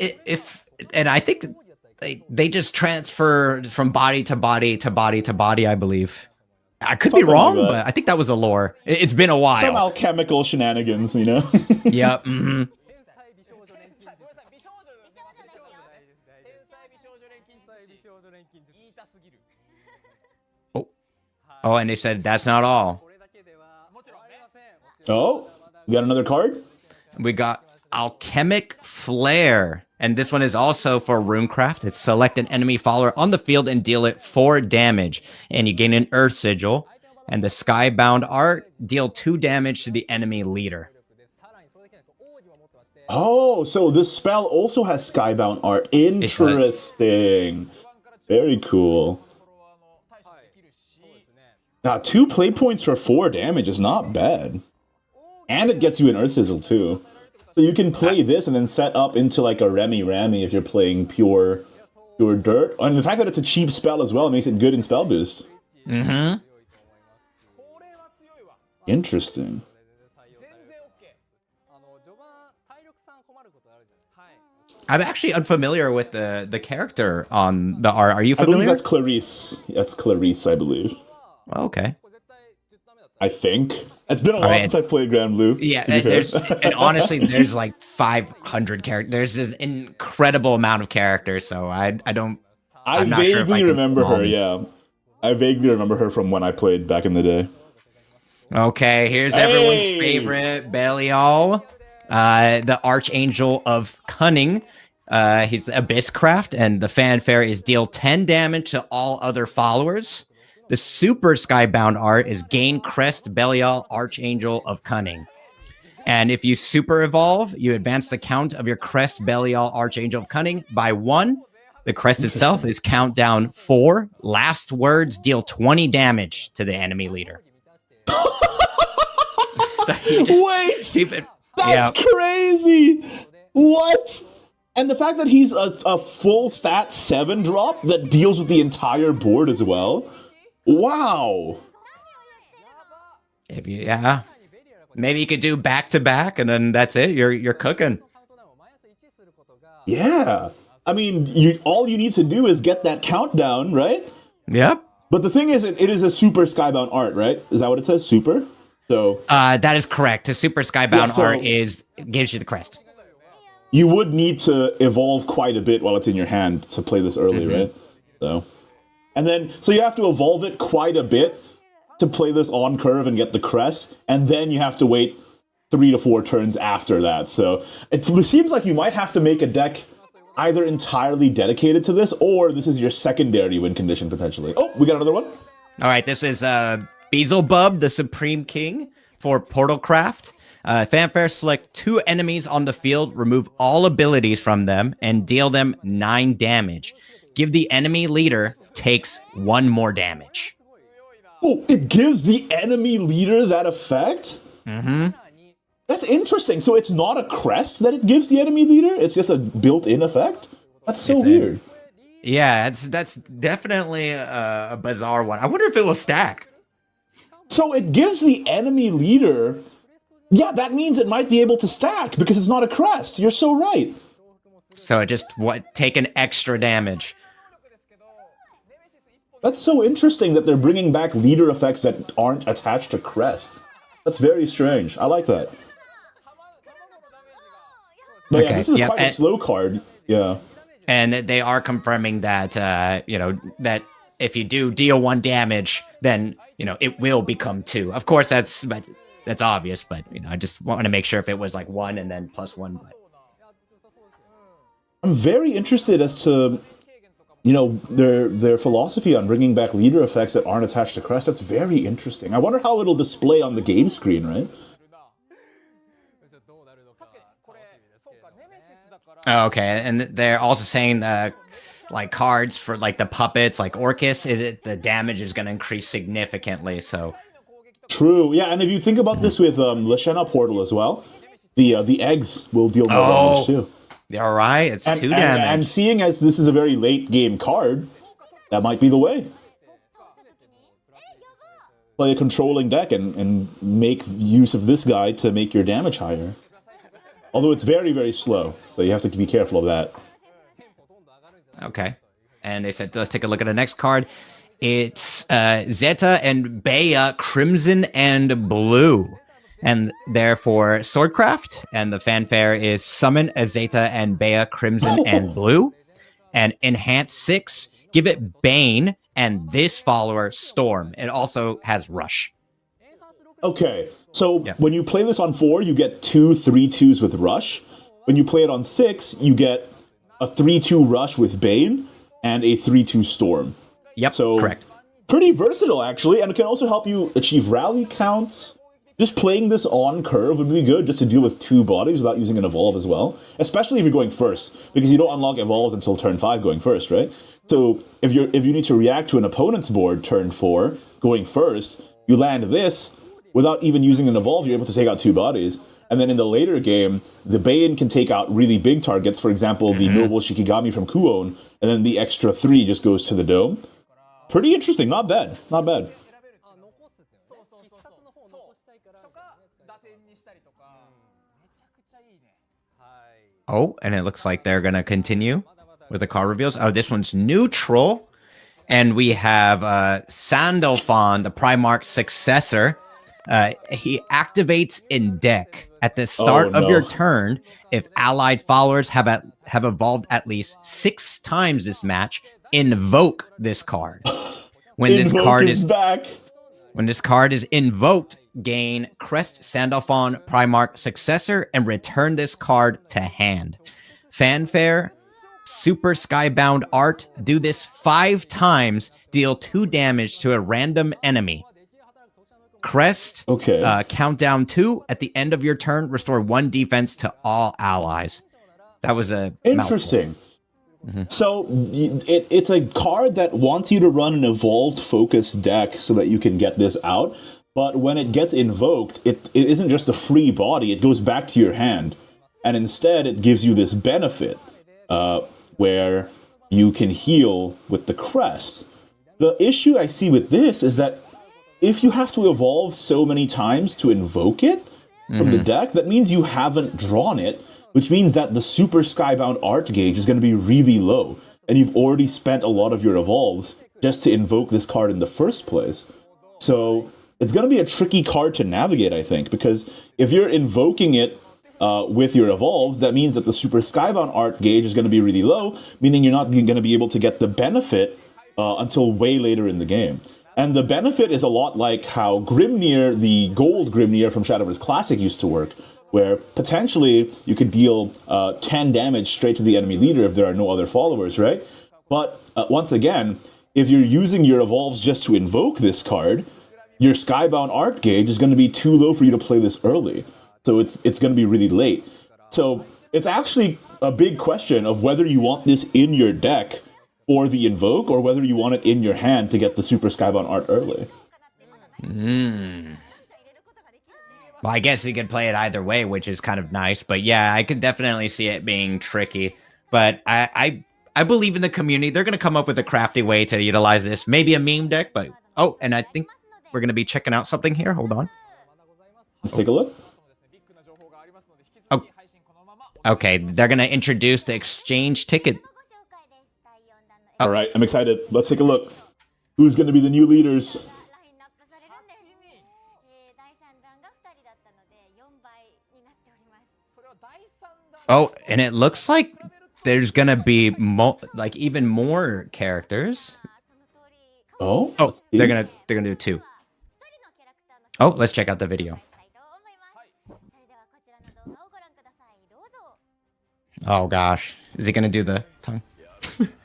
and I think they just transfer from body to body to body to body, I believe. I could be wrong, like but I think that was the lore. It's been a while. Some alchemical shenanigans, you know? Yep. Mm-hmm. Oh, and they said that's not all. Oh, you got another card? We got Alchemic Flare. And this one is also for Runecraft. It's select an enemy follower on the field and deal it 4 damage. And you gain an Earth Sigil. And the Skybound Art, deal 2 damage to the enemy leader. Oh, so this spell also has Skybound Art. Interesting. Very cool. Now, 2 play points for 4 damage is not bad. And it gets you an Earth Sigil, too. So you can play this and then set up into like a Remy if you're playing pure dirt. And the fact that it's a cheap spell as well makes it good in spell boost. Mm-hmm. Interesting. I'm actually unfamiliar with the character on the art. Are you familiar? I believe that's Clarice. That's Clarice, I believe. Okay. I think. It's been a while since I played Grandblue. Yeah, and honestly, there's like 500 characters. There's this incredible amount of characters, so I vaguely remember her, yeah. I vaguely remember her from when I played back in the day. Okay, here's everyone's favorite, Belial, the Archangel of Cunning. He's Abysscraft, and the fanfare is deal 10 damage to all other followers. The super Skybound Art is gain Crest Belial Archangel of Cunning. And if you super evolve, you advance the count of your Crest Belial Archangel of Cunning by 1. The crest itself is countdown 4. Last words deal 20 damage to the enemy leader. Wait! That's crazy! What? And the fact that he's a full stat 7 drop that deals with the entire board as well? Wow. Maybe you could do back to back, and then that's it. You're cooking. Yeah. I mean, all you need to do is get that countdown, right? Yep. But the thing is, it is a super Skybound Art, right? Is that what it says? Super? So that is correct. The super Skybound Art gives you the crest. You would need to evolve quite a bit while it's in your hand to play this early, right? So you have to evolve it quite a bit to play this on curve and get the crest, and then you have to wait 3 to 4 turns after that. So it seems like you might have to make a deck either entirely dedicated to this, or this is your secondary win condition potentially. Oh, we got another one. All right, this is Beelzebub, the Supreme King for Portalcraft. Fanfare, select 2 enemies on the field, remove all abilities from them, and deal them 9 damage. Give the enemy leader takes 1 more damage. Oh, it gives the enemy leader that effect? Mm-hmm. That's interesting. So it's not a crest that it gives the enemy leader? It's just a built-in effect? That's so weird. Yeah, that's definitely a bizarre one. I wonder if it will stack. So it gives the enemy leader... Yeah, that means it might be able to stack because it's not a crest. You're so right. So it just take an extra damage. That's so interesting that they're bringing back leader effects that aren't attached to crest. That's very strange. I like that. But yeah, this is quite a slow card. Yeah. And they are confirming that, that if you do deal 1 damage, then, it will become 2. Of course, that's that's obvious, but you know, I just want to make sure if it was like 1 and then +1. But I'm very interested as to, you know, their philosophy on bringing back leader effects that aren't attached to crest. That's very interesting. I wonder how it'll display on the game screen, right? Oh, okay, and they're also saying like cards for like the puppets, like Orcus, the damage is going to increase significantly. So true, yeah. And if you think about this with Lashena Portal as well, the eggs will deal more damage too. All right, it's 2 damage. And seeing as this is a very late game card, that might be the way. Play a controlling deck and make use of this guy to make your damage higher. Although it's very, very slow, so you have to be careful of that. Okay. And they said, let's take a look at the next card. It's Zeta and Bea, Crimson and Blue. And therefore, Swordcraft. And the fanfare is summon a Zeta and Bea, Crimson and Blue. And enhance 6, give it Bane, and this follower, Storm. It also has Rush. Okay, so when you play this on 4, you get 2 3/2s with Rush. When you play it on 6, you get a 3/2 Rush with Bane and a 3/2 Storm. Yep, so correct. Pretty versatile, actually, and it can also help you achieve rally counts. Just playing this on curve would be good, just to deal with 2 bodies without using an Evolve as well. Especially if you're going first, because you don't unlock Evolves until turn 5 going first, right? So if you need to react to an opponent's board turn 4 going first, you land this without even using an Evolve. You're able to take out 2 bodies. And then in the later game, the Bane can take out really big targets. For example, the Noble Shikigami from Kuon, and then the extra 3 just goes to the dome. Pretty interesting. Not bad. Not bad. Oh, and it looks like they're going to continue with the card reveals. Oh, this one's neutral. And we have Sandalphon, the Primarch successor. He activates in deck at the start of your turn. If allied followers have evolved at least 6 times this match, invoke this card. When this card is back. When this card is invoked, gain Crest Sandalphon Primarch Successor and return this card to hand. Fanfare, Super Skybound Art. Do this 5 times. Deal 2 damage to a random enemy. Crest, countdown 2. At the end of your turn, restore 1 defense to all allies. That was a interesting. So it's a card that wants you to run an evolved focused deck so that you can get this out. But when it gets invoked, it isn't just a free body. It goes back to your hand. And instead, it gives you this benefit where you can heal with the crest. The issue I see with this is that if you have to evolve so many times to invoke it from the deck, that means you haven't drawn it, which means that the Super Skybound Art gauge is going to be really low. And you've already spent a lot of your evolves just to invoke this card in the first place. So it's going to be a tricky card to navigate, I think, because if you're invoking it with your evolves, that means that the Super Skybound Art gauge is going to be really low, meaning you're not going to be able to get the benefit until way later in the game. And the benefit is a lot like how Grimnir, the gold Grimnir from Shadowverse Classic used to work, where potentially you could deal 10 damage straight to the enemy leader if there are no other followers, right? But once again, if you're using your evolves just to invoke this card, your Skybound Art gauge is going to be too low for you to play this early. So it's going to be really late. So it's actually a big question of whether you want this in your deck for the invoke or whether you want it in your hand to get the Super Skybound Art early. Well, I guess you could play it either way, which is kind of nice. But yeah, I could definitely see it being tricky. But I believe in the community. They're going to come up with a crafty way to utilize this. Maybe a meme deck, but... Oh, and I think we're going to be checking out something here. Hold on. Let's take a look. Oh. Okay, they're going to introduce the exchange ticket. All right, I'm excited. Let's take a look. Who's going to be the new leaders? Oh, and it looks like there's gonna be even more characters. Oh, they're gonna do 2. Oh, let's check out the video. Oh gosh, is he gonna do the tongue?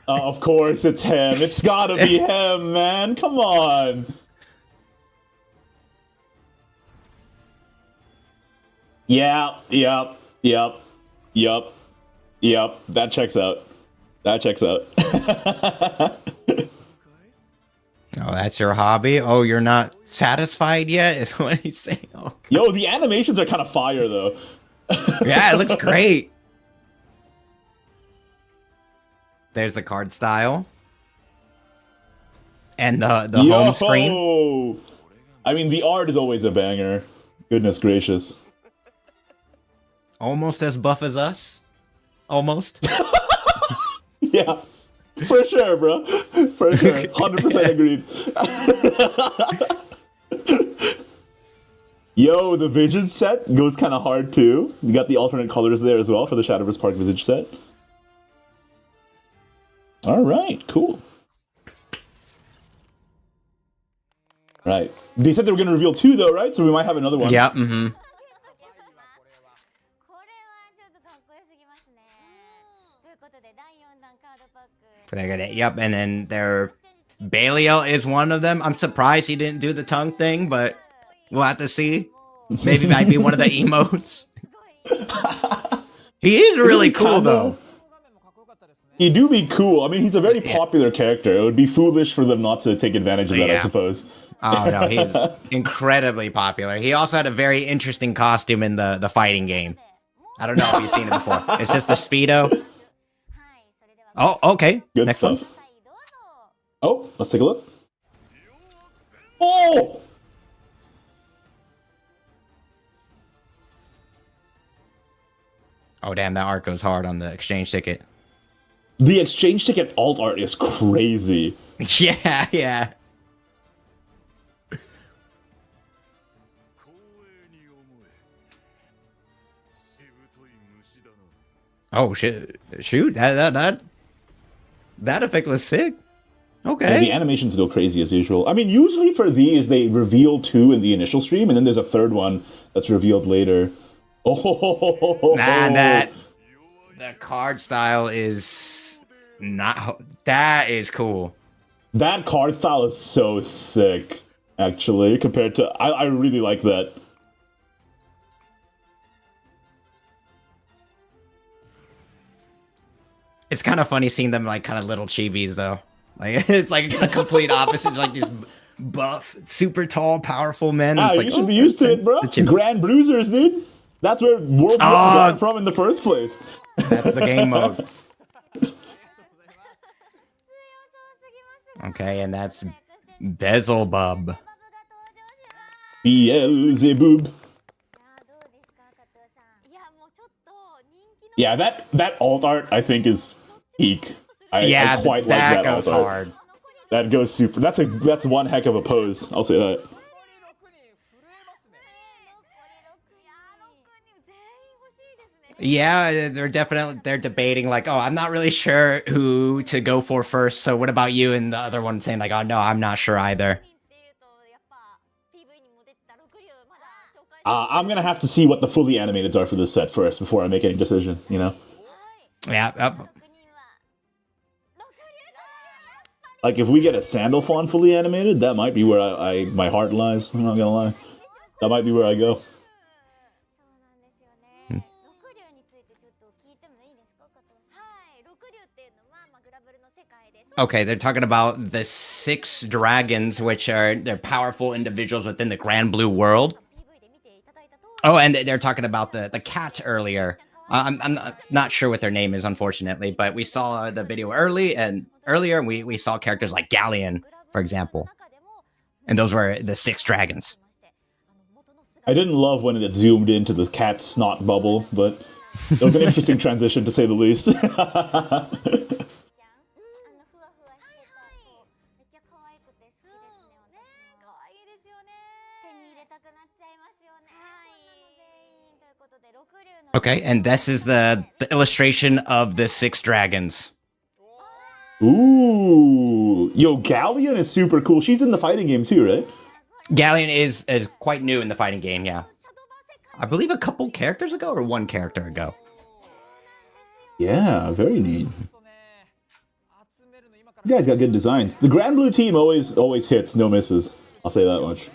Of course, it's him. It's gotta be him, man. Come on. Yeah, yep. That checks out. Oh, that's your hobby? Oh, you're not satisfied yet? Is what he's saying. Oh, yo, the animations are kind of fire, though. yeah, it looks great. There's the card style. And the home screen. I mean, the art is always a banger. Goodness gracious. Almost as buff as us. Almost. Yeah. For sure, bro. For sure. 100% agreed. Yo, the Vision set goes kind of hard, too. You got the alternate colors there as well for the Shadowverse Park Visage set. All right, cool. Right. They said they were going to reveal 2, though, right? So we might have another one. Yeah, mm-hmm. Yep, and then Belial is one of them. I'm surprised he didn't do the tongue thing, but we'll have to see. Maybe might be one of the emotes. He is really cool, though. He do be cool. I mean, he's a very popular character. It would be foolish for them not to take advantage of that, I suppose. Oh, no, he's incredibly popular. He also had a very interesting costume in the fighting game. I don't know if you've seen it before. It's just a Speedo. Oh, okay. Good Next stuff. one. Oh, let's take a look. Oh! Oh, damn, that art goes hard on the exchange ticket. The exchange ticket alt art is crazy. Yeah, yeah. Oh, shit. Shoot, that effect was sick. Okay. Yeah, the animations go crazy as usual. I mean, usually for these, they reveal 2 in the initial stream, and then there's a 3rd one that's revealed later. Oh, nah, the card style is not. That is cool. That card style is so sick, actually, compared to. I really like that. It's kind of funny seeing them like kind of little chibis, though. Like it's like the complete opposite, like these buff, super tall, powerful men. Ah, like, you should be used to it, bro. Grand Bruisers, dude. That's where World got from in the first place. That's the game mode. Okay, and that's Beelzebub. Beelzebub. Yeah, that alt art I think is peak. I quite like that alt art. Hard. That goes super. That's one heck of a pose. I'll say that. Yeah, they're debating like, oh, I'm not really sure who to go for first. So what about you? And the other one saying like, oh no, I'm not sure either. I'm gonna have to see what the fully animateds are for this set first before I make any decision. You know. Yeah. Yep. Like if we get a Sandalphon fully animated, that might be where my heart lies. I'm not gonna lie. That might be where I go. Okay, they're talking about the 6 dragons, which are they're powerful individuals within the Grandblue world. Oh, and they're talking about the cat earlier. I'm not sure what their name is, unfortunately, but we saw the video earlier. We saw characters like Galleon, for example, and those were the 6 dragons. I didn't love when it zoomed into the cat snot bubble, but it was an interesting transition to say the least. Okay, and this is the illustration of the 6 dragons. Ooh, yo, Galleon is super cool. She's in the fighting game too, right? Galleon is quite new in the fighting game, yeah. I believe a couple characters ago or one character ago. Yeah, very neat. You guys got good designs. The Grandblue team always hits, no misses. I'll say that much.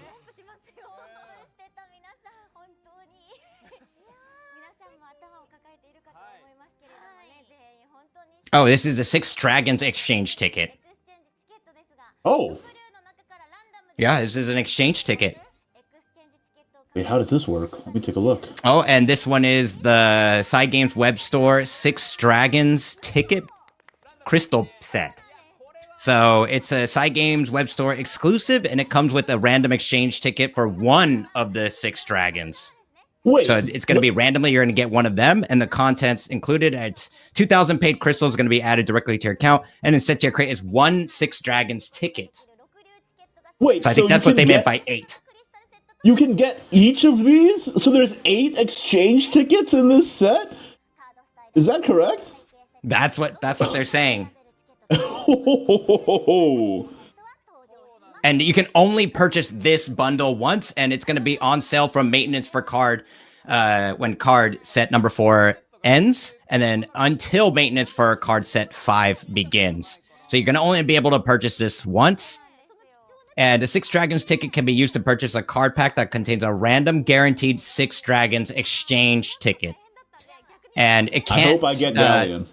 Oh, this is a Six Dragons exchange ticket. Oh. Yeah, this is an exchange ticket. Wait, how does this work? Let me take a look. Oh, and this one is the Side Games web store Six Dragons ticket crystal set. So it's a Side Games web store exclusive, and it comes with a random exchange ticket for one of the Six Dragons. Wait, so it's going to be randomly. You're going to get one of them, and the contents included. It's 2,000 paid crystals going to be added directly to your account, and then set to your crate is one Six Dragons ticket. Wait, so I think that's what they meant by 8. You can get each of these? So there's 8 exchange tickets in this set? Is that correct? That's what they're saying. And you can only purchase this bundle once, and it's going to be on sale from maintenance for card when card set number 4 ends, and then until maintenance for card set 5 begins. So you're going to only be able to purchase this once. And the Six Dragons ticket can be used to purchase a card pack that contains a random guaranteed Six Dragons exchange ticket. And it can't. I hope I get Galleon.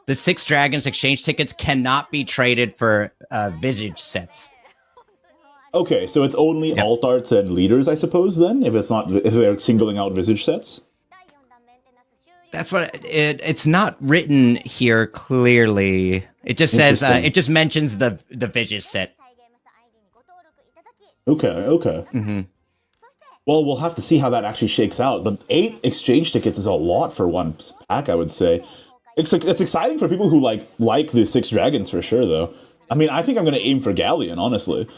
The Six Dragons exchange tickets cannot be traded for Visage sets. Okay, so it's only alt arts and leaders, I suppose. Then, if they're singling out Visage sets. That's what it's not written here clearly. It just says it just mentions the Visage set. Okay. Mm-hmm. Well, we'll have to see how that actually shakes out. But 8 exchange tickets is a lot for one pack, I would say. It's exciting for people who like the Six Dragons for sure, though. I mean, I think I'm going to aim for Galleon, honestly.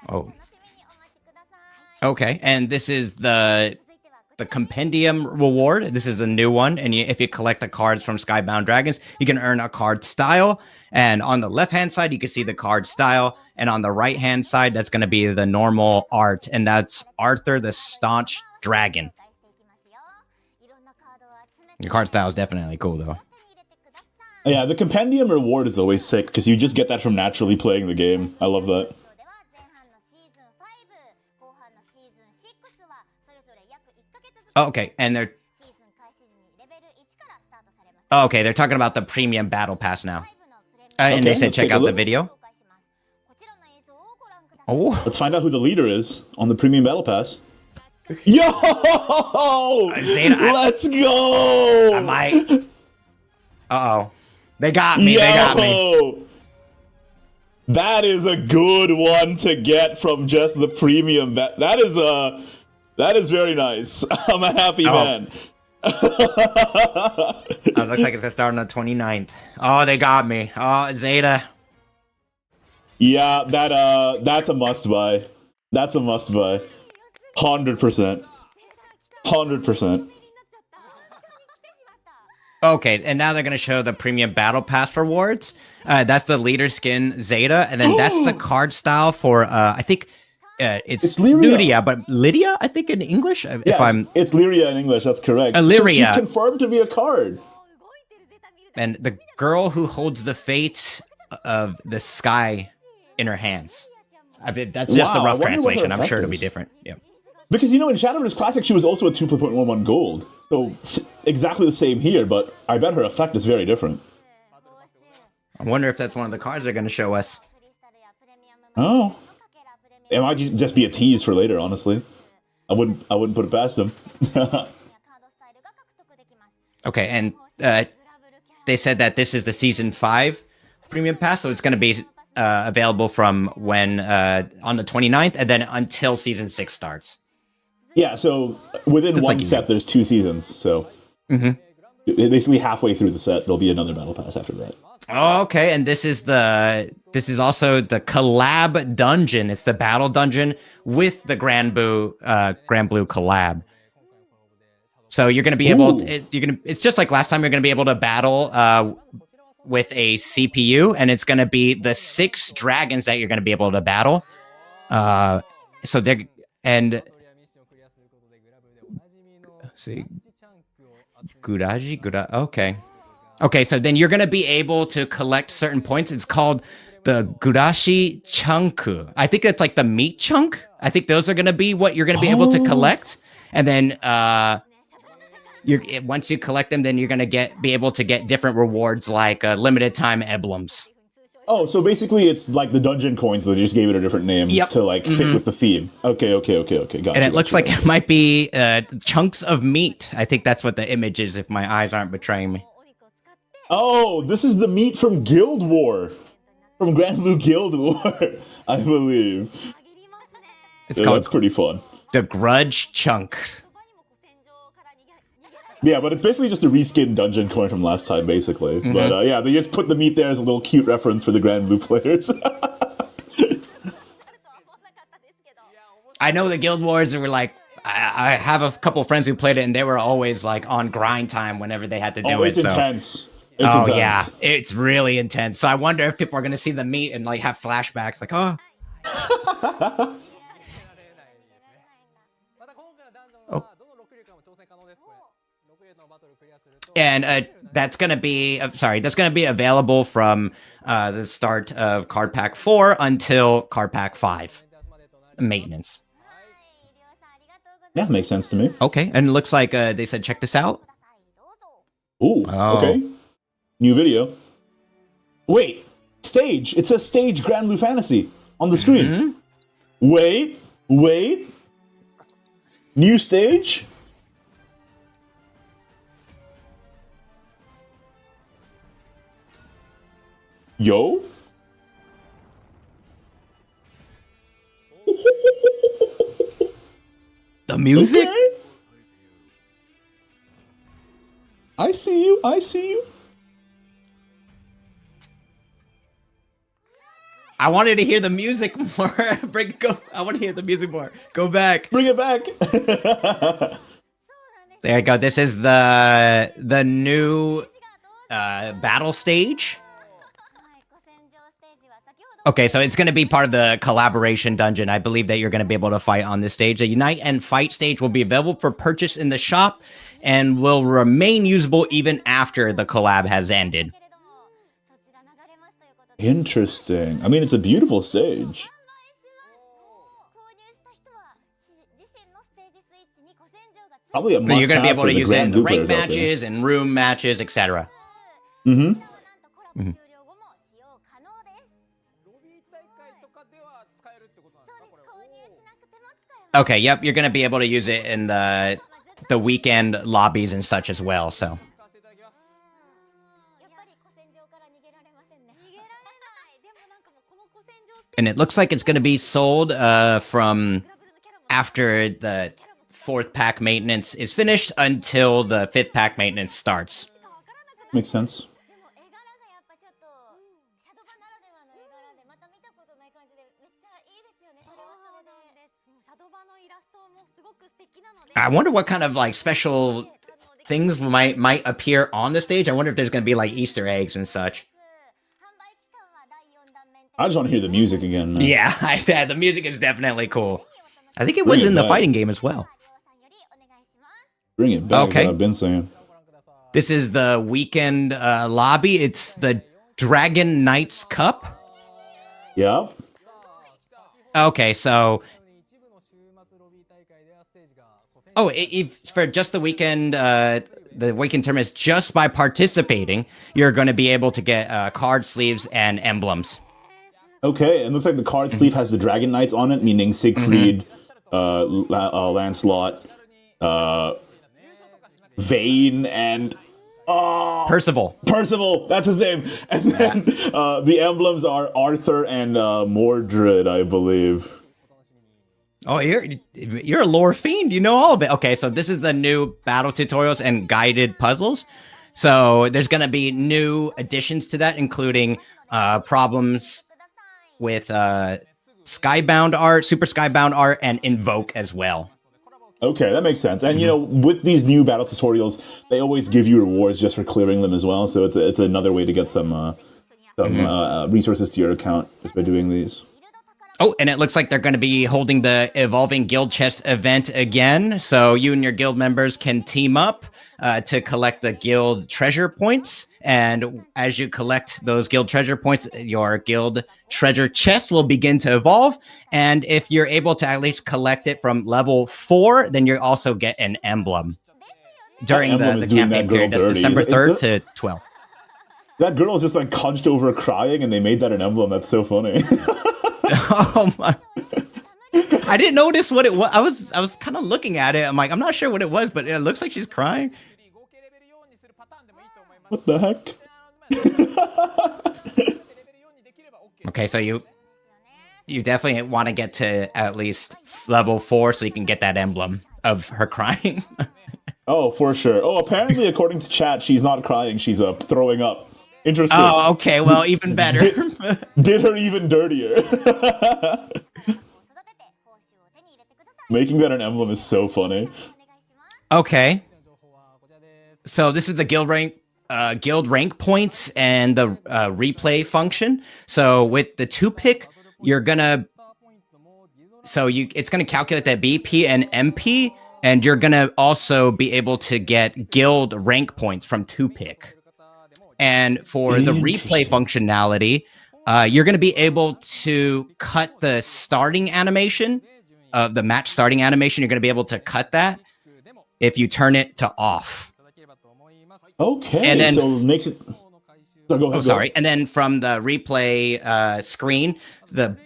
Oh. Okay, and this is the Compendium reward. This is a new one, and if you collect the cards from Skybound Dragons, you can earn a card style. And on the left-hand side, you can see the card style, and on the right-hand side, that's going to be the normal art, and that's Arthur the Staunch Dragon. The card style is definitely cool, though. Yeah, the Compendium reward is always sick, because you just get that from naturally playing the game. I love that. Oh, okay, and they're... Oh, okay, they're talking about the premium battle pass now. And they said check out the video. Oh, let's find out who the leader is on the premium battle pass. Yo! Zeta, let's go! I might... Uh-oh. They got me, they got me. That is a good one to get from just the premium. That is very nice. I'm a happy man. It looks like it's gonna start on the 29th. Oh, they got me. Oh, Zeta. Yeah, that's a must buy. That's a must buy. 100%. 100%. Okay, and now they're gonna show the premium battle pass rewards. That's the leader skin Zeta, and then that's the card style for I think it's Lyria, but Lydia, I think in English. It's Lyria in English. That's correct. Lyria. So she's confirmed to be a card. And the girl who holds the fate of the sky in her hands. That's just a rough translation. I'm sure it'll be different. Yeah. Because, in Shadowverse Classic, she was also a 2.11 gold. So, exactly the same here, but I bet her effect is very different. I wonder if that's one of the cards they're going to show us. Oh. It might just be a tease for later, honestly. I wouldn't put it past them. Okay, and they said that this is the Season 5 Premium Pass, so it's going to be available from when on the 29th, and then until Season 6 starts. Yeah, so within one set, there's 2 seasons, so basically halfway through the set, there'll be another battle pass after that. Okay, and this is also the collab dungeon. It's the battle dungeon with the Grandblue collab. So you're gonna be able. It's just like last time. You're gonna be able to battle with a CPU, and it's gonna be the 6 dragons that you're gonna be able to battle. So they're and see Guraji. Okay, so then you're gonna be able to collect certain points. It's called the Gurashi Chunku. I think it's like the meat chunk. I think those are gonna be what you're gonna be able to collect, and then once you collect them, then you're gonna be able to get different rewards like limited time emblems. Oh, so basically it's like the dungeon coins. They just gave it a different name to like fit with the theme. Okay. Gotcha. And it looks like it might be chunks of meat. I think that's what the image is, if my eyes aren't betraying me. Oh, this is the meat from Guild War. From Grandblue Guild War, I believe. It's called that's pretty fun. The Grudge Chunk. Yeah, but it's basically just a reskin dungeon coin from last time, basically. But yeah, they just put the meat there as a little cute reference for the Grandblue players. I know the Guild Wars were like, I have a couple friends who played it, and they were always like on grind time whenever they had to do it. It's intense. Yeah, it's really intense. So I wonder if people are going to see the meat and like have flashbacks, like, oh. And that's going to be available from the start of Card Pack 4 until Card Pack 5 maintenance. Yeah, makes sense to me. Okay, and it looks like they said, check this out. Ooh, okay. New video. Wait, stage. It says stage Grandblue Fantasy on the screen. Wait. New stage? Yo? The music? Okay. I see you. I wanted to hear the music more. I want to hear the music more. Go back. Bring it back. There you go. This is the new battle stage. Okay, so it's going to be part of the collaboration dungeon. I believe that you're going to be able to fight on this stage. The Unite and Fight stage will be available for purchase in the shop and will remain usable even after the collab has ended. Interesting. I mean, it's a beautiful stage. Probably a must-have. You're going to be able to use it in the rank players matches and room matches, etc. Okay, yep, you're going to be able to use it in the weekend lobbies and such as well, so. And it looks like it's going to be sold from after the 4th pack maintenance is finished until the 5th pack maintenance starts. Makes sense. I wonder what kind of like special things might appear on the stage. I wonder if there's going to be like Easter eggs and such. I just want to hear the music again, man. Yeah, the music is definitely cool. I think it was in the fighting game as well. Bring it back, okay. I've been saying. This is the weekend lobby. It's the Dragon Knights Cup. Yep. Okay, so... Oh, if for just the weekend tournaments, just by participating, you're going to be able to get card sleeves and emblems. Okay, it looks like the card sleeve has the Dragon Knights on it, meaning Siegfried, Lancelot, Vayne, and... Percival. Percival, that's his name. And then the emblems are Arthur and Mordred, I believe. Oh, you're a lore fiend. You know all of it. Okay, so this is the new battle tutorials and guided puzzles. So there's going to be new additions to that, including problems with Skybound Art, Super Skybound Art, and Invoke as well. Okay, that makes sense. And, you know, with these new battle tutorials, they always give you rewards just for clearing them as well. So it's another way to get some resources to your account just by doing these. Oh, and it looks like they're going to be holding the Evolving Guild Chess event again. So you and your guild members can team up to collect the guild treasure points. And as you collect those guild treasure points, your guild treasure chest will begin to evolve. And if you're able to at least collect it from level 4, then you also get an emblem during the campaign period. That's December 3rd to 12th. That girl is just like hunched over crying, and they made that an emblem. That's so funny. Oh my! I didn't notice what it was. I was kind of looking at it. I'm like, I'm not sure what it was, but it looks like she's crying. What the heck? Okay, so you definitely want to get to at least level 4 so you can get that emblem of her crying. Oh, for sure. Oh, apparently, according to chat, she's not crying. She's throwing up. Interesting. Oh, okay. Well, even better. Did her even dirtier. Making that an emblem is so funny. Okay. So this is the guild rank points and the replay function. So with the Twopick, you're gonna it's gonna calculate that BP and MP, and you're gonna also be able to get guild rank points from Twopick. And for the replay functionality, you're going to be able to cut the starting animation, the match starting animation. You're going to be able to cut that if you turn it to off. Okay, and then, so it makes it... So go ahead, sorry. And then from the replay screen, the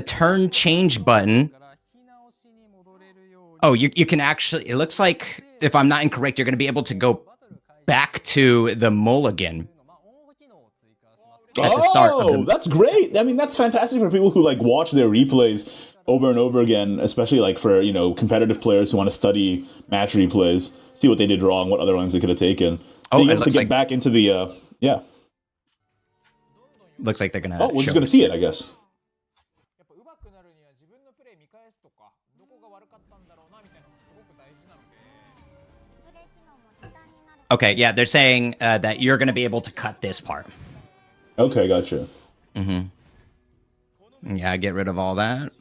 turn change button... Oh, you can actually... It looks like, if I'm not incorrect, you're going to be able to go back to the mulligan. At the start of the... that's great. I mean, that's fantastic for people who like watch their replays over and over again, especially like for, you know, competitive players who want to study match replays, see what they did wrong, what other ones they could have taken. Oh, they have to get back into the yeah. Looks like they're gonna. Oh, we're just gonna see it, I guess. Okay, yeah, they're saying that you're gonna be able to cut this part. Okay, gotcha. Mm-hmm. Yeah, get rid of all that.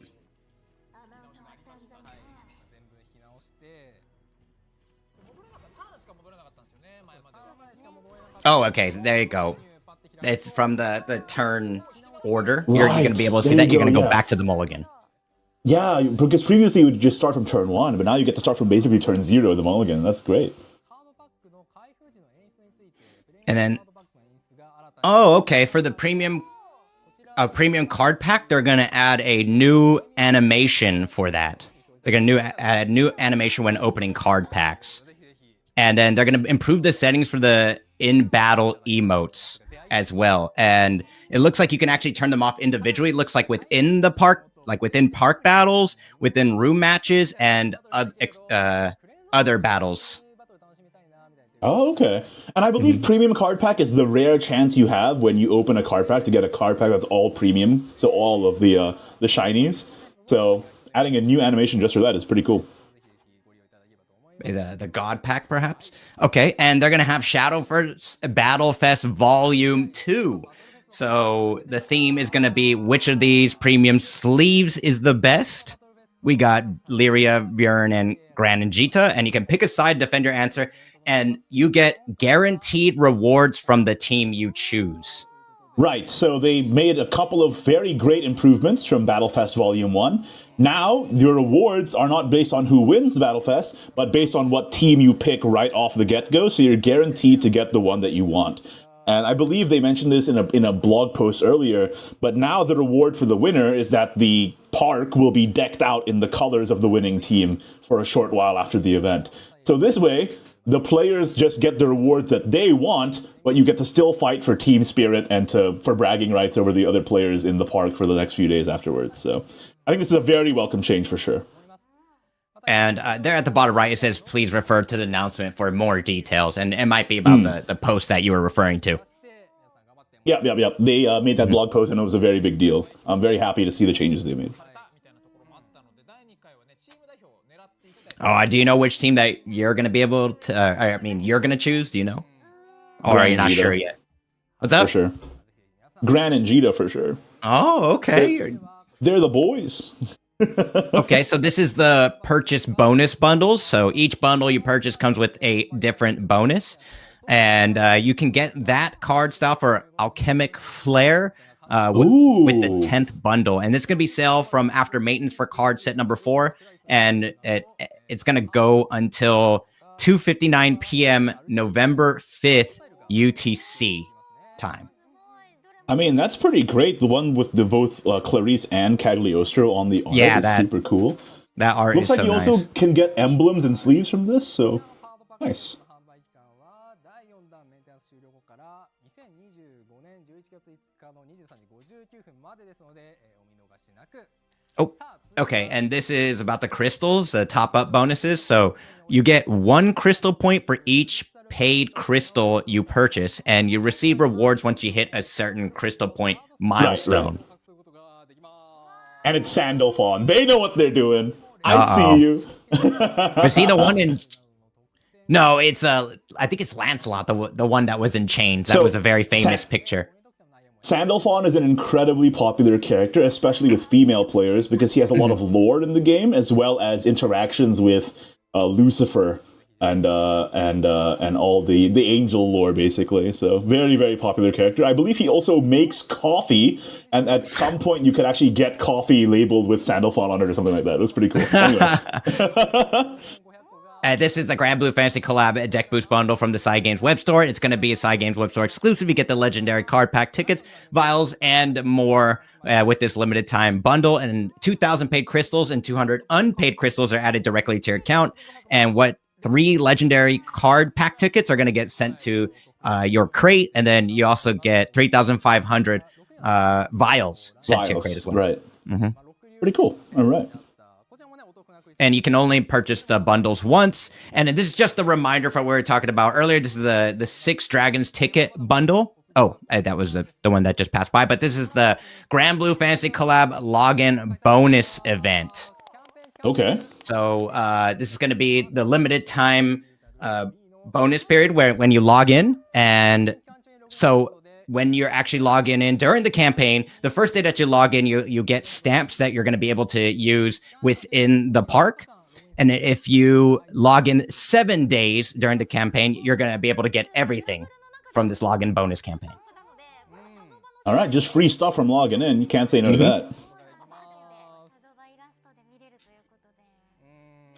Oh, okay, there you go. It's from the turn order. Right. You're going to be able to see that. You're going to go back to the mulligan. Yeah, because previously you would just start from turn 1, but now you get to start from basically turn 0, the mulligan. That's great. And then... Oh, okay. For the premium card pack, they're going to add a new animation for that. They're going to add a new animation when opening card packs. And then they're going to improve the settings for the in-battle emotes as well. And it looks like you can actually turn them off individually. It looks like within the park, like within park battles, within room matches, and other battles. Oh, okay. And I believe premium card pack is the rare chance you have when you open a card pack to get a card pack that's all premium, so all of the shinies. So adding a new animation just for that is pretty cool. The God Pack, perhaps? Okay, and they're going to have Shadowverse Battle Fest Volume 2. So the theme is going to be which of these premium sleeves is the best. We got Lyria, Bjorn, and Gran and Jita, and you can pick a side, defend your answer, and you get guaranteed rewards from the team you choose. Right, so they made a couple of very great improvements from Battlefest Volume 1. Now, your rewards are not based on who wins the Battlefest, but based on what team you pick right off the get-go, so you're guaranteed to get the one that you want. And I believe they mentioned this in a blog post earlier, but now the reward for the winner is that the park will be decked out in the colors of the winning team for a short while after the event. So this way, the players just get the rewards that they want, but you get to still fight for team spirit and for bragging rights over the other players in the park for the next few days afterwards. So I think this is a very welcome change for sure. And there at the bottom right, it says, please refer to the announcement for more details. And it might be about the post that you were referring to. Yep. They made that blog post, and it was a very big deal. I'm very happy to see the changes they made. Oh, do you know which team that you're going to be able to, you're going to choose? Do you know? Or are you not sure yet? What's that? For sure. Gran and Jita, for sure. Oh, okay. They're the boys. Okay, so this is the purchase bonus bundles. So each bundle you purchase comes with a different bonus. And you can get that card style for Alchemic Flare with the 10th bundle. And it's going to be sale from after maintenance for card set number 4. And it's going to go until 2:59 p.m. November 5th UTC time. I mean, that's pretty great. The one with the both Clarice and Cagliostro on the art is super cool. That art looks is like so you nice. also can get emblems and sleeves from this, so nice. Oh, okay. And this is about the crystals, the top-up bonuses. So you get 1 crystal point for each paid crystal you purchase, and you receive rewards once you hit a certain crystal point milestone. Right. And it's Sandalphon. They know what they're doing. I see you. But see the one in... No, it's I think it's Lancelot, the one that was in chains. That was a very famous picture. Sandalphon is an incredibly popular character, especially with female players, because he has a lot of lore in the game, as well as interactions with Lucifer and all the angel lore, basically. So very, very popular character. I believe he also makes coffee, and at some point you could actually get coffee labeled with Sandalphon on it or something like that. It was pretty cool. Anyway. This is the Grandblue Fantasy Collab Deck Boost Bundle from the Side Games web store. It's going to be a Side Games web store exclusive. You get the legendary card pack tickets, vials, and more with this limited time bundle. And 2,000 paid crystals and 200 unpaid crystals are added directly to your account. And 3 legendary card pack tickets are going to get sent to your crate. And then you also get 3,500 vials sent to your crate as well. Right. Mm-hmm. Pretty cool. All right. And you can only purchase the bundles once. And this is just a reminder for what we were talking about earlier. This is the 6 Dragons ticket bundle. Oh, that was the one that just passed by. But this is the Grandblue Fantasy Collab login bonus event. Okay. So this is going to be the limited time bonus period when you log in. And so when you're actually logging in during the campaign, the first day that you log in, you get stamps that you're going to be able to use within the park. And if you log in 7 days during the campaign, you're going to be able to get everything from this login bonus campaign. All right, just free stuff from logging in. You can't say no to that.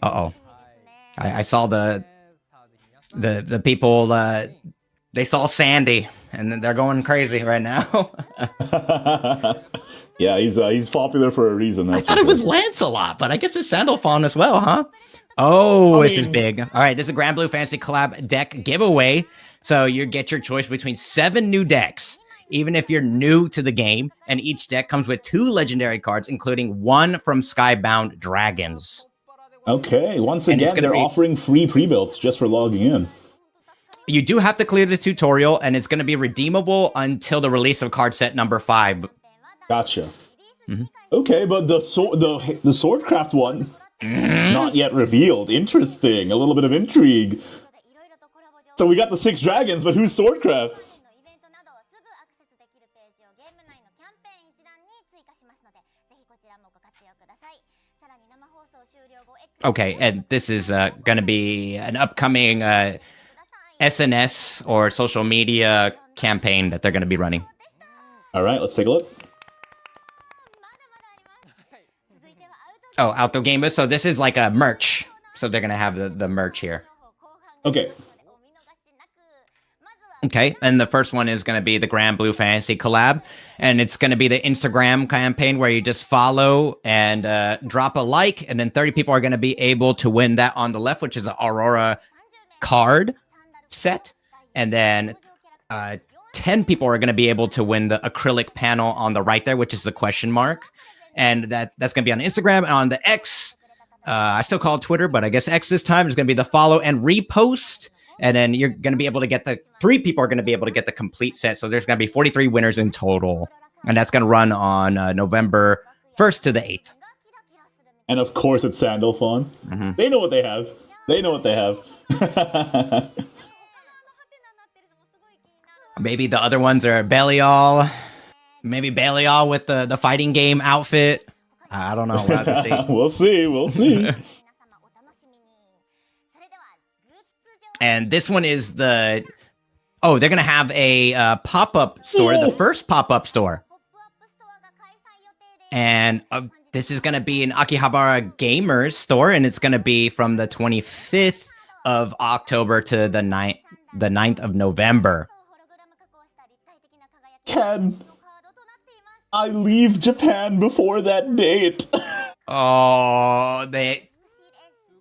Uh-oh. I saw the people, they saw Sandy, and they're going crazy right now. Yeah, he's popular for a reason. I thought it was Lancelot, but I guess it's Sandalphon as well, huh? Oh, this is big. All right, this is a Grandblue Fantasy Collab deck giveaway. So you get your choice between 7 new decks, even if you're new to the game, and each deck comes with 2 legendary cards, including 1 from Skybound Dragons. Okay, once again, they're offering free pre-builds just for logging in. You do have to clear the tutorial, and it's going to be redeemable until the release of card set number 5. Gotcha. Mm-hmm. Okay, but the Swordcraft one, not yet revealed. Interesting. A little bit of intrigue. So we got the 6 dragons, but who's Swordcraft? Okay, and this is going to be an upcoming SNS or social media campaign that they're going to be running. All right, let's take a look. Oh, Outdoor Game Booth. So this is like a merch. So they're going to have the merch here. Okay. Okay, and the first one is going to be the Grandblue Fantasy collab, and it's going to be the Instagram campaign where you just follow and drop a like, and then 30 people are going to be able to win that on the left, which is an Aurora card set, and then 10 people are going to be able to win the acrylic panel on the right there, which is the question mark, and that's going to be on Instagram. And on the X, I still call it Twitter, but I guess X this time is going to be the follow and repost. And then you're going to be able to get 3 people are going to be able to get the complete set. So there's going to be 43 winners in total. And that's going to run on November 1st to the 8th. And of course, it's Sandalphon. Mm-hmm. They know what they have. They know what they have. Maybe the other ones are Belial. Maybe Belial with the fighting game outfit. I don't know. We'll have to see. We'll see. We'll see. And this one is the... Oh, they're going to have a pop-up store, the first pop-up store. And this is going to be an Akihabara Gamers store, and it's going to be from the 25th of October to the 9th of November. Ken, I leave Japan before that date. Oh,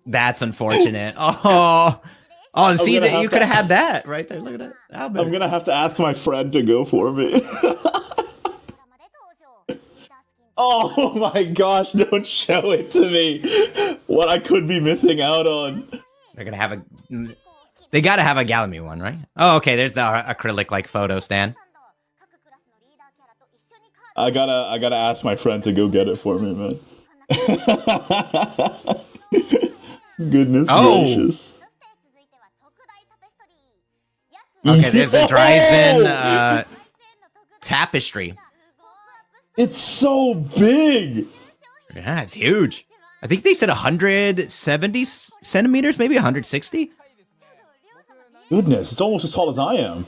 that's unfortunate. Oh, see that you could have had that right there. Look at that. I'm gonna have to ask my friend to go for me. Oh my gosh, don't show it to me. What I could be missing out on. They're gonna have they gotta have a Galami one, right? Oh, okay, there's the acrylic like photo stand. I gotta ask my friend to go get it for me, man. Goodness gracious. Okay, there's a Dryzen tapestry. It's so big. Yeah, it's huge. I think they said 170 centimeters, maybe 160. Goodness, it's almost as tall as I am.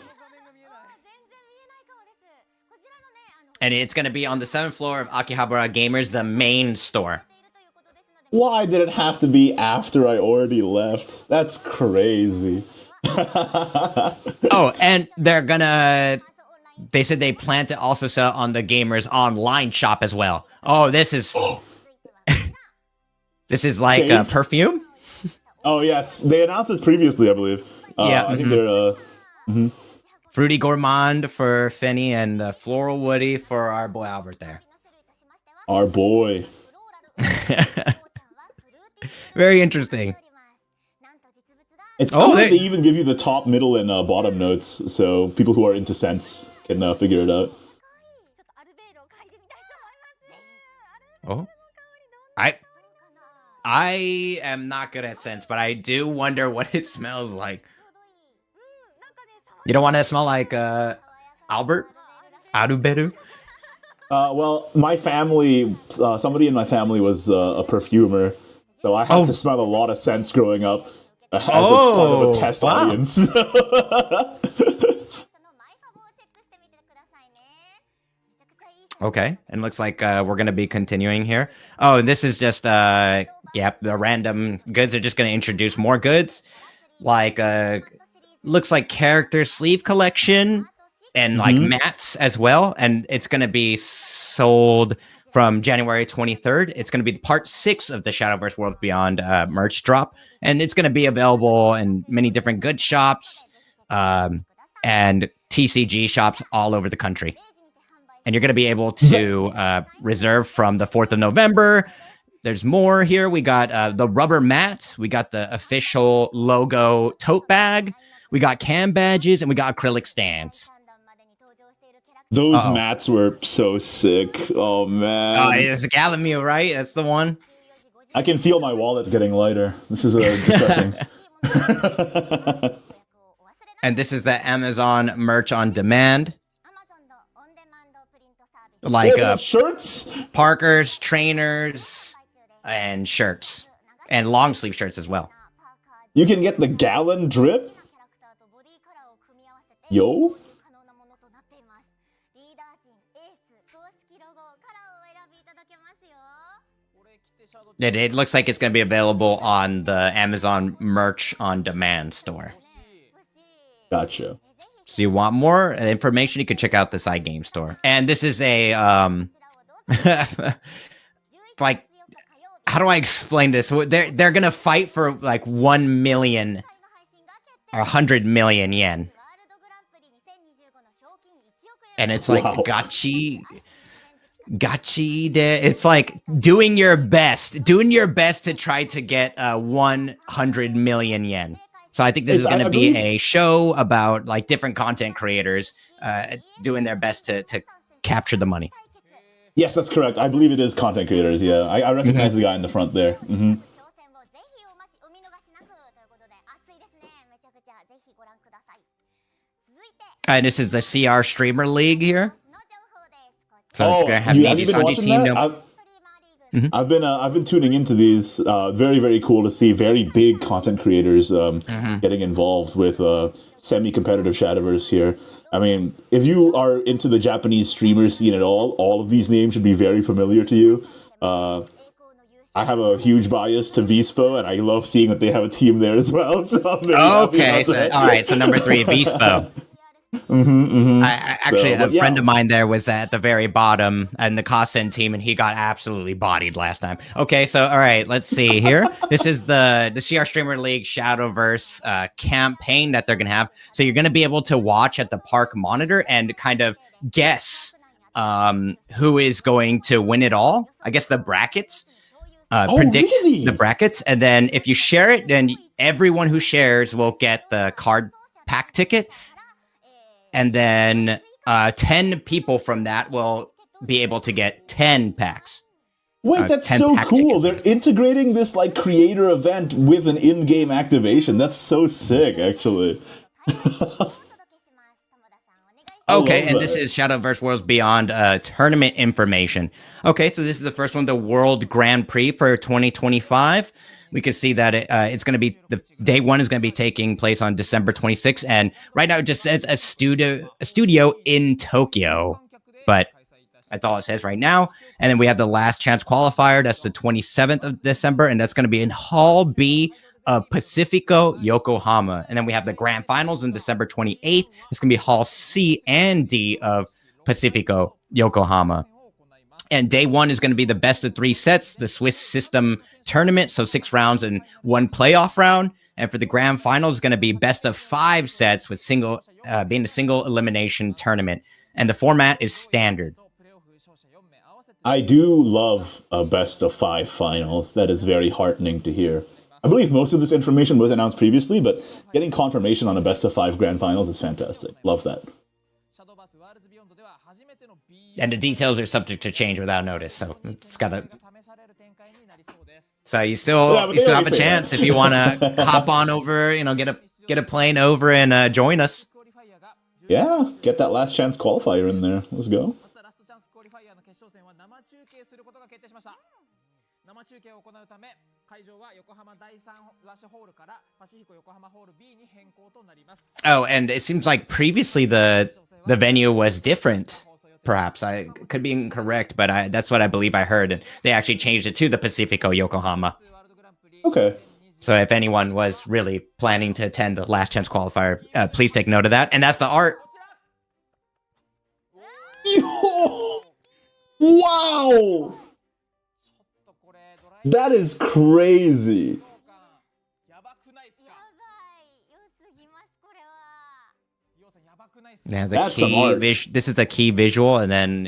And it's going to be on the 7th floor of Akihabara Gamers, the main store. Why did it have to be after I already left? That's crazy. Oh, and they said they plan to also sell on the Gamers online shop as well. Oh, this is this is like a perfume. Oh yes, they announced this previously, I believe. Yeah, I think they're Fruity Gourmand for Finny and Floral Woody for our boy Albert there. Our boy. Very interesting. It's cool that they even give you the top, middle, and bottom notes, so people who are into scents can figure it out. Oh, I am not good at scents, but I do wonder what it smells like. You don't want to smell like Albert? Aruberu? Well, my family, somebody in my family was a perfumer, so I had to smell a lot of scents growing up. As a part of a test audience. Okay, and looks like we're going to be continuing here. Oh, and this is just, the random goods are just going to introduce more goods. Like, looks like character sleeve collection and like mats as well. And it's going to be sold from January 23rd. It's going to be part 6 of the Shadowverse Worlds Beyond merch drop. And it's going to be available in many different good shops and TCG shops all over the country. And you're going to be able to reserve from the 4th of November. There's more here. We got the rubber mat. We got the official logo tote bag. We got cam badges. And we got acrylic stands. Those mats were so sick. Oh, man. Oh, it's a Galamute, right? That's the one. I can feel my wallet getting lighter. This is distressing. And this is the Amazon merch on demand. Like shirts, Parkers, trainers, and shirts. And long sleeve shirts as well. You can get the gallon drip. Yo. It looks like it's going to be available on the Amazon merch on demand store. Gotcha. So you want more information, you can check out the side game store. And this is a like, how do I explain this? They're going to fight for like 1 million or 100 million yen. And it's like gachi. It's like doing your best to try to get 100 million yen. So I think this is going to be a show about like different content creators doing their best to capture the money. Yes, that's correct. I believe it is content creators. Yeah, I recognize the guy in the front there. And this is the CR Streamer League here. So it's going to have Niji Sanji team. I've been tuning into these. Very, very cool to see very big content creators getting involved with semi-competitive Shadowverse here. I mean, if you are into the Japanese streamer scene at all of these names should be very familiar to you. I have a huge bias to Vispo, and I love seeing that they have a team there as well. So I'm very happy about that. All right. So number 3, Vispo. I actually, a friend of mine there was at the very bottom in the Kosen team, and he got absolutely bodied last time. Okay, so all right, let's see here. This is the CR Streamer League Shadowverse campaign that they're gonna have. So you're gonna be able to watch at the park monitor and kind of guess who is going to win it all. I guess the brackets. Predict the brackets, and then if you share it, then everyone who shares will get the card pack ticket. And then 10 people from that will be able to get 10 packs. Wait, that's so cool. They're integrating this like creator event with an in-game activation. That's so sick, actually. Okay, and this is Shadowverse Worlds Beyond tournament information. Okay, so this is the first one, the World Grand Prix for 2025. We can see that it's going to be the day 1 is going to be taking place on December 26th, and right now it just says a studio in Tokyo, but that's all it says right now. And then we have the last chance qualifier. That's the 27th of December, and that's going to be in Hall B of Pacifico, Yokohama. And then we have the grand finals on December 28th. It's going to be Hall C and D of Pacifico, Yokohama. And day 1 is going to be the best of 3 sets, the Swiss system tournament. So 6 rounds and 1 playoff round. And for the grand final is going to be best of 5 sets with being a single elimination tournament. And the format is standard. I do love a best of 5 finals. That is very heartening to hear. I believe most of this information was announced previously, but getting confirmation on a best of 5 grand finals is fantastic. Love that. And the details are subject to change without notice, so it's gotta. So you still have a chance if you want to hop on over, get a plane over and join us. Yeah, get that last chance qualifier in there. Let's go. Oh, and it seems like previously the venue was different. Perhaps I could be incorrect, but that's what I believe I heard. And they actually changed it to the Pacifico Yokohama. Okay. So if anyone was really planning to attend the last chance qualifier, please take note of that. And that's the art. Wow! That is crazy. That's some art. This is a key visual, and then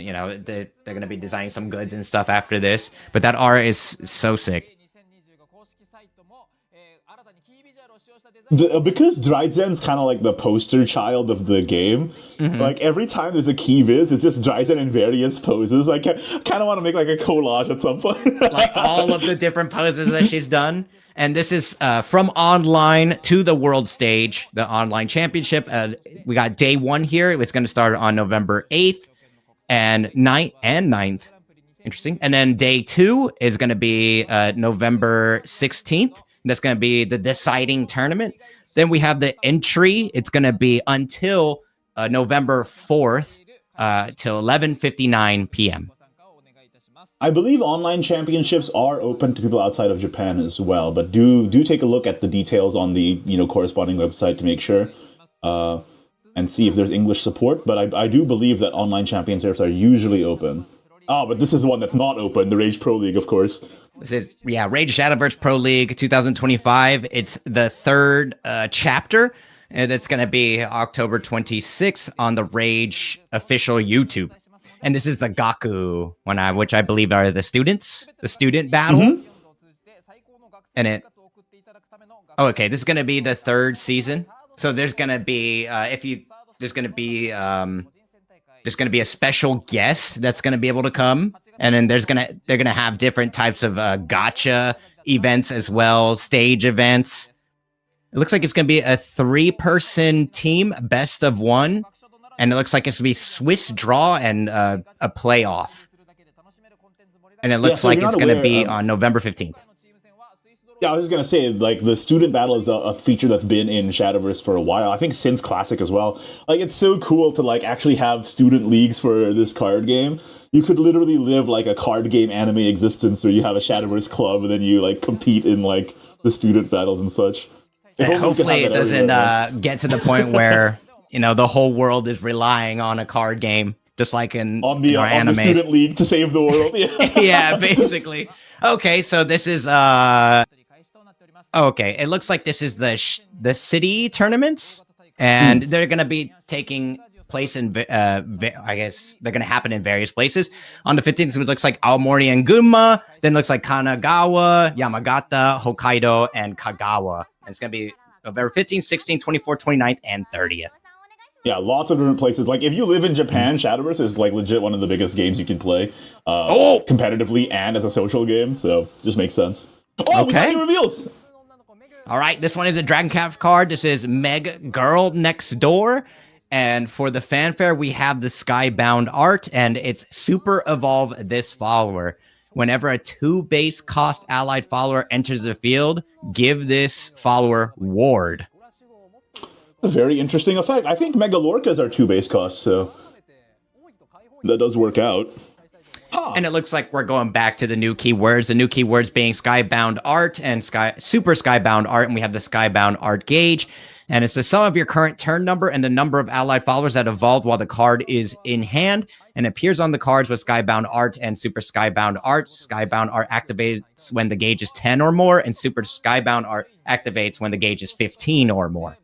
they're going to be designing some goods and stuff after this. But that art is so sick. Because Dryzen's kind of like the poster child of the game. Like every time there's a key viz, it's just Dryzen in various poses. I kind of want to make like a collage at some point. Like all of the different poses that she's done. And this is from online to the world stage, the online championship. We got day 1 here. It's going to start on November 8th and 9th. Interesting. And then day 2 is going to be November 16th. And that's going to be the deciding tournament. Then we have the entry. It's going to be until November 4th till 11:59 p.m. I believe online championships are open to people outside of Japan as well, but do take a look at the details on the corresponding website to make sure and see if there's English support. But I do believe that online championships are usually open. But this is the one that's not open, the Rage Pro League, of course. This is Rage Shadowverse Pro League 2025. It's the 3rd chapter, and it's going to be October 26th on the Rage official YouTube. And this is the Gaku one, which I believe are the students, the student battle. And this is going to be the 3rd season. So there's going to be, there's going to be a special guest that's going to be able to come. And then they're going to have different types of gacha events as well, stage events. It looks like it's going to be a 3-person team, best of 1. And it looks like it's going to be Swiss draw and a playoff. And it looks so like you're it's not going to aware, be on November 15th. Yeah, I was just gonna say, like, the student battle is a feature that's been in Shadowverse for a while. I think since Classic as well. Like, it's so cool to like actually have student leagues for this card game. You could literally live like a card game anime existence where you have a Shadowverse club and then you like compete in like the student battles and such. Hopefully it doesn't get to the point where the whole world is relying on a card game, just like in on the student league to save the world. Yeah, yeah, basically. Okay, so this is okay, it looks like this is the city tournaments, and they're gonna be taking place in I guess they're gonna happen in various places. On the 15th, it looks like Aomori and Gunma. Then it looks like Kanagawa, Yamagata, Hokkaido, and Kagawa. And it's gonna be November 15th, 16th, 24th, 29th, and 30th. Yeah, lots of different places. Like, if you live in Japan, Shadowverse is like legit one of the biggest games you can play competitively and as a social game. So just makes sense. Oh, okay. We got new reveals. All right, this one is a Dragon Cap card. This is Meg Girl Next Door. And for the fanfare, we have the Skybound Art, and it's Super Evolve this follower. Whenever a 2 base cost allied follower enters the field, give this follower Ward. A very interesting effect. I think Megalorcas are 2 base costs, so that does work out. And it looks like we're going back to the new keywords. The new keywords being Skybound Art and Super Skybound Art, and we have the Skybound Art gauge. And it's the sum of your current turn number and the number of allied followers that evolved while the card is in hand, and appears on the cards with Skybound Art and Super Skybound Art. Skybound Art activates when the gauge is 10 or more, and Super Skybound Art activates when the gauge is 15 or more.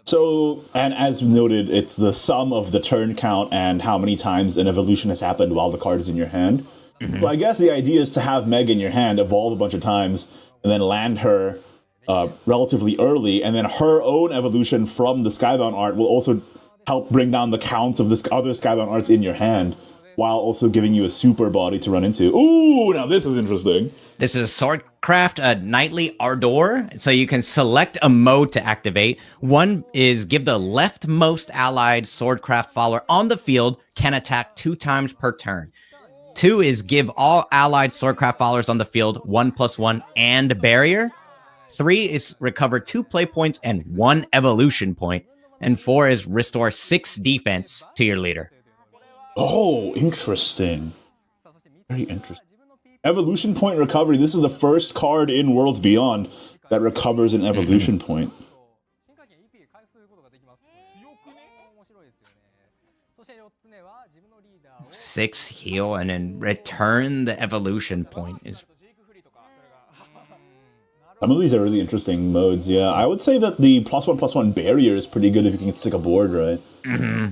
So, and as noted, it's the sum of the turn count and how many times an evolution has happened while the card is in your hand. Mm-hmm. So I guess the idea is to have Meg in your hand evolve a bunch of times and then land her relatively early, and then her own evolution from the Skybound Art will also help bring down the counts of this other Skybound Arts in your hand, while also giving you a super body to run into. Ooh, now this is interesting. This is Swordcraft Nightly Ardor. So you can select a mode to activate. One is give the leftmost allied Swordcraft follower on the field can attack 2 times per turn. 2 is give all allied Swordcraft followers on the field 1/1 and barrier. 3 is recover 2 play points and 1 evolution point. And 4 is restore 6 defense to your leader. Oh, interesting. Very interesting. Evolution point recovery. This is the first card in Worlds Beyond that recovers an evolution point. 6 heal and then return the evolution point. Some of these are really interesting modes, yeah. I would say that the +1/+1 barrier is pretty good if you can stick a board, right? Mm-hmm.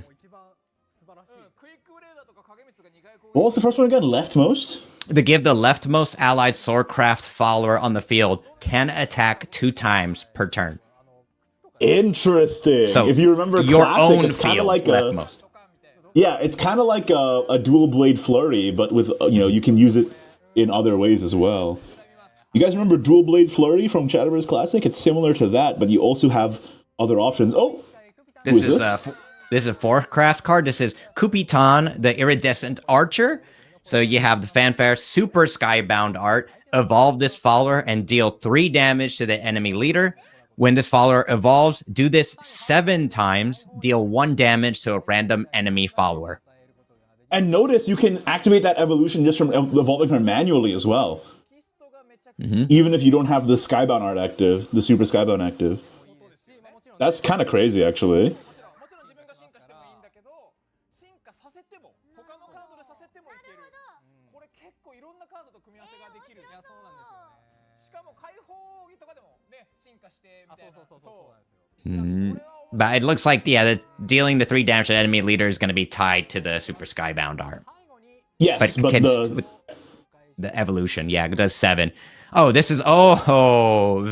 What was the first one again? Leftmost? To give the leftmost allied Swordcraft follower on the field can attack 2 times per turn. Interesting. So if you remember your Classic, own it's kind of like leftmost. Yeah, it's kind of like a dual blade flurry, but with you can use it in other ways as well. You guys remember Dual Blade Flurry from Shadowverse Classic? It's similar to that, but you also have other options. Oh, this is a 4-craft card. This is Kupitan, the Iridescent Archer. So you have the fanfare Super Skybound Art. Evolve this follower and deal 3 damage to the enemy leader. When this follower evolves, do this 7 times. Deal 1 damage to a random enemy follower. And notice you can activate that evolution just from evolving her manually as well. Mm-hmm. Even if you don't have the Skybound Art active, the Super Skybound active. That's kind of crazy, actually. But it looks like, dealing the 3 damage to the enemy leader is going to be tied to the Super Skybound Art. Yes, but the evolution, it does 7. Oh, this is Vera.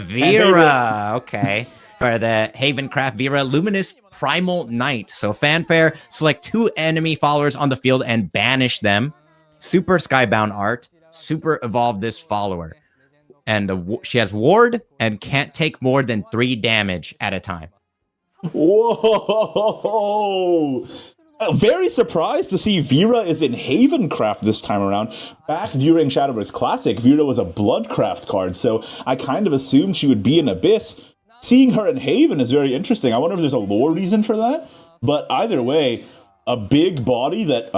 Okay, for the Havencraft Vera Luminous Primal Knight. So fanfare, select 2 enemy followers on the field and banish them. Super Skybound Art, super evolve this follower, and she has ward and can't take more than 3 damage at a time. Whoa! Very surprised to see Vera is in Havencraft this time around. Back during Shadowverse Classic, Vera was a Bloodcraft card, so I kind of assumed she would be in Abyss. Seeing her in Haven is very interesting. I wonder if there's a lore reason for that. But either way, a big body that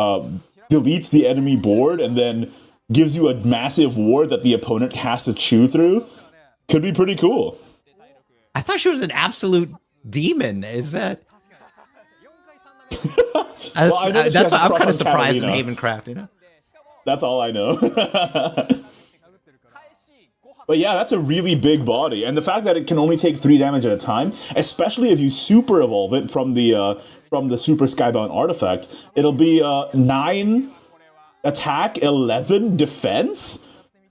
deletes the enemy board and then gives you a massive ward that the opponent has to chew through could be pretty cool. I thought she was an absolute demon. Is that? Well, that's what I'm kind of surprised in Havencraft, you know? That's all I know. But yeah, that's a really big body. And the fact that it can only take 3 damage at a time, especially if you super evolve it from the super Skybound artifact, it'll be 9 attack, 11 defense,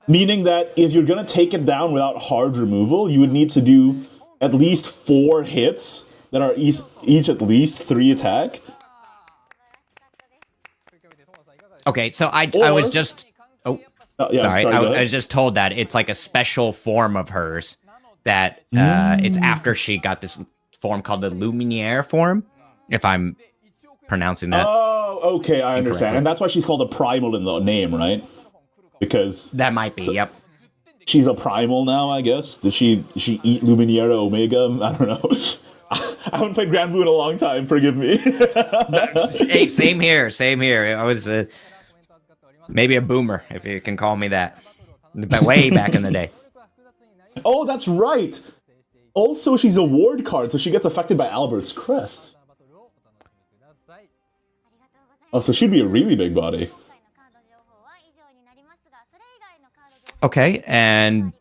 meaning that if you're going to take it down without hard removal, you would need to do at least 4 hits that are each at least 3 attack. Okay, so I was just... Oh, sorry. I was just told that it's like a special form of hers that it's after she got this form called the Luminaire form, if I'm pronouncing that. Oh, okay, I understand. And that's why she's called a primal in the name, right? Because... That might be, yep. She's a primal now, I guess. Did she eat Luminaire Omega? I don't know. I haven't played Grandblue in a long time, forgive me. Hey, same here. I was maybe a boomer, if you can call me that. Way back in the day. Oh, that's right. Also, she's a ward card, so she gets affected by Albert's Crest. Oh, so she'd be a really big body. Okay, and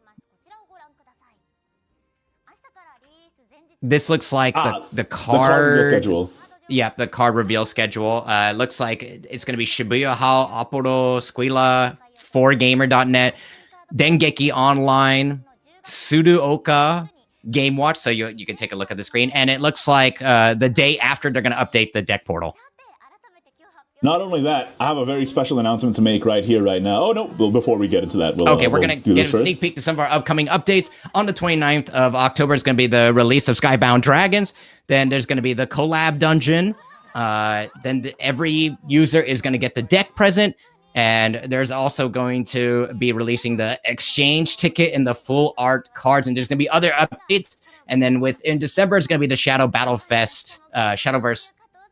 this looks like the card reveal schedule. Yeah, the card reveal schedule. Looks like it's going to be Shibuya Hall, Apollo, Squila, 4gamer.net, Dengeki Online, Suruoka, Game Watch, so you can take a look at the screen. And it looks like the day after they're going to update the deck portal. Not only that, I have a very special announcement to make right here, right now. Oh, no, well, before we get into that, we're going to get a sneak peek to some of our upcoming updates. On the 29th of October is going to be the release of Skybound Dragons. Then there's going to be the Collab dungeon. Then every user is going to get the deck present. And there's also going to be releasing the exchange ticket and the full art cards. And there's going to be other updates. And then in December is going to be the Shadow Battle Fest, Shadowverse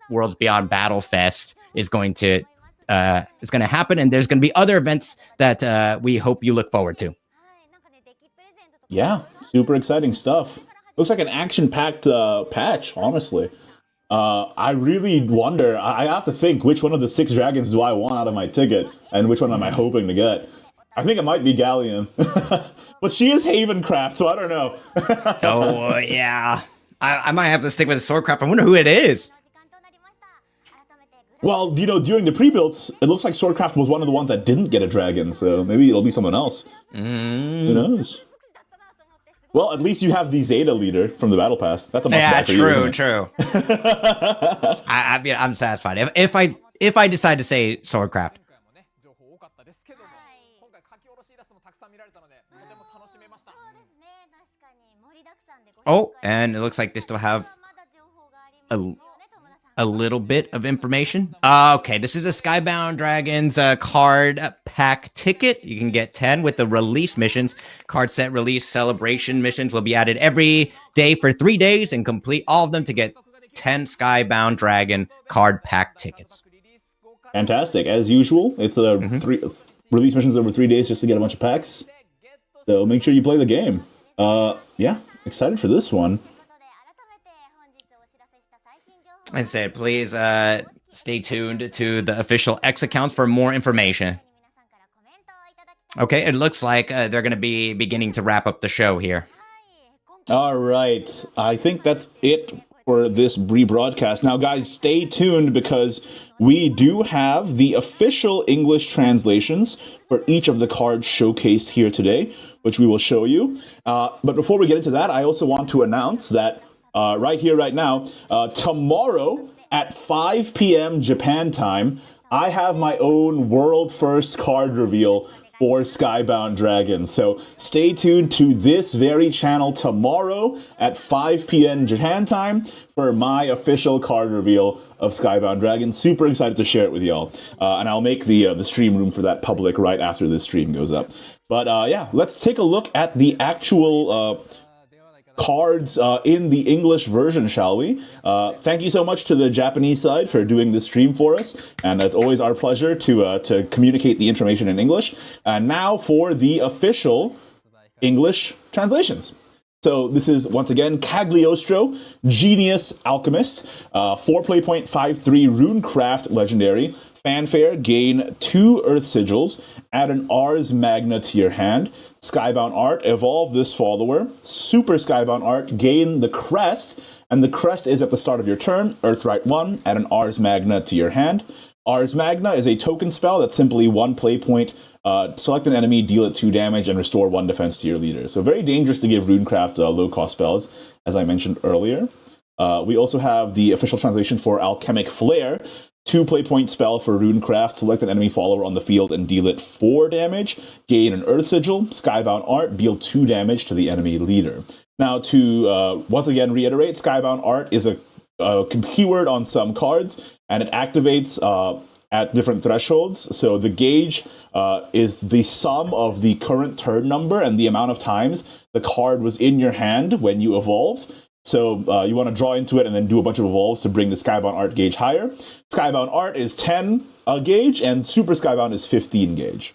Worlds Beyond Battle Fest is going to happen, and there's going to be other events that we hope you look forward to. Yeah, super exciting stuff. Looks like an action-packed patch, honestly. I really wonder, I have to think, which one of the 6 dragons do I want out of my ticket, and which one am I hoping to get? I think it might be Galleon. But she is Havencraft, so I don't know. Oh, yeah. I might have to stick with the Swordcraft. I wonder who it is. Well, during the pre-builds, it looks like Swordcraft was one of the ones that didn't get a dragon, so maybe it'll be someone else. Who knows? Well, at least you have the Zeta leader from the Battle Pass. That's a must buy for you, isn't it? True. I mean, I'm satisfied. If I decide to say Swordcraft. Oh, and it looks like they still have a little bit of information. Okay, this is a Skybound Dragons card pack ticket. You can get 10 with the release missions. Card set release celebration missions will be added every day for 3 days and complete all of them to get 10 Skybound Dragon card pack tickets. Fantastic. As usual, it's a 3 release missions over 3 days just to get a bunch of packs. So make sure you play the game. Yeah, excited for this one. I said, please stay tuned to the official X accounts for more information. Okay, it looks like they're going to be beginning to wrap up the show here. All right. I think that's it for this rebroadcast. Now, guys, stay tuned because we do have the official English translations for each of the cards showcased here today, which we will show you. But before we get into that, I also want to announce that right here, right now, tomorrow at 5 p.m. Japan time, I have my own world first card reveal for Skybound Dragons. So stay tuned to this very channel tomorrow at 5 p.m. Japan time for my official card reveal of Skybound Dragons. Super excited to share it with y'all. And I'll make the stream room for that public right after this stream goes up. But yeah, let's take a look at the actual cards in the English version, shall we? Thank you so much to the Japanese side for doing this stream for us, and it's always our pleasure to communicate the information in English. And now for the official English translations. So this is, once again, Kagliostro, Genius Alchemist, 4-play.53 Runecraft Legendary, Fanfare, gain 2 Earth Sigils, add an Ars Magna to your hand. Skybound Art, evolve this follower. Super Skybound Art, gain the Crest, and the Crest is at the start of your turn. Earthright 1, add an Ars Magna to your hand. Ars Magna is a token spell that's simply 1 play point. Select an enemy, deal it 2 damage, and restore 1 defense to your leader. So very dangerous to give Runecraft low-cost spells, as I mentioned earlier. We also have the official translation for Alchemic Flare. 2 play point spell for Runecraft. Select an enemy follower on the field and deal it 4 damage. Gain an Earth Sigil. Skybound Art. Deal 2 damage to the enemy leader. Now, to once again reiterate, Skybound Art is a keyword on some cards, and it activates at different thresholds. So the gauge is the sum of the current turn number and the amount of times the card was in your hand when you evolved. So you want to draw into it and then do a bunch of evolves to bring the Skybound Art gauge higher. Skybound Art is 10 gauge, and Super Skybound is 15 gauge.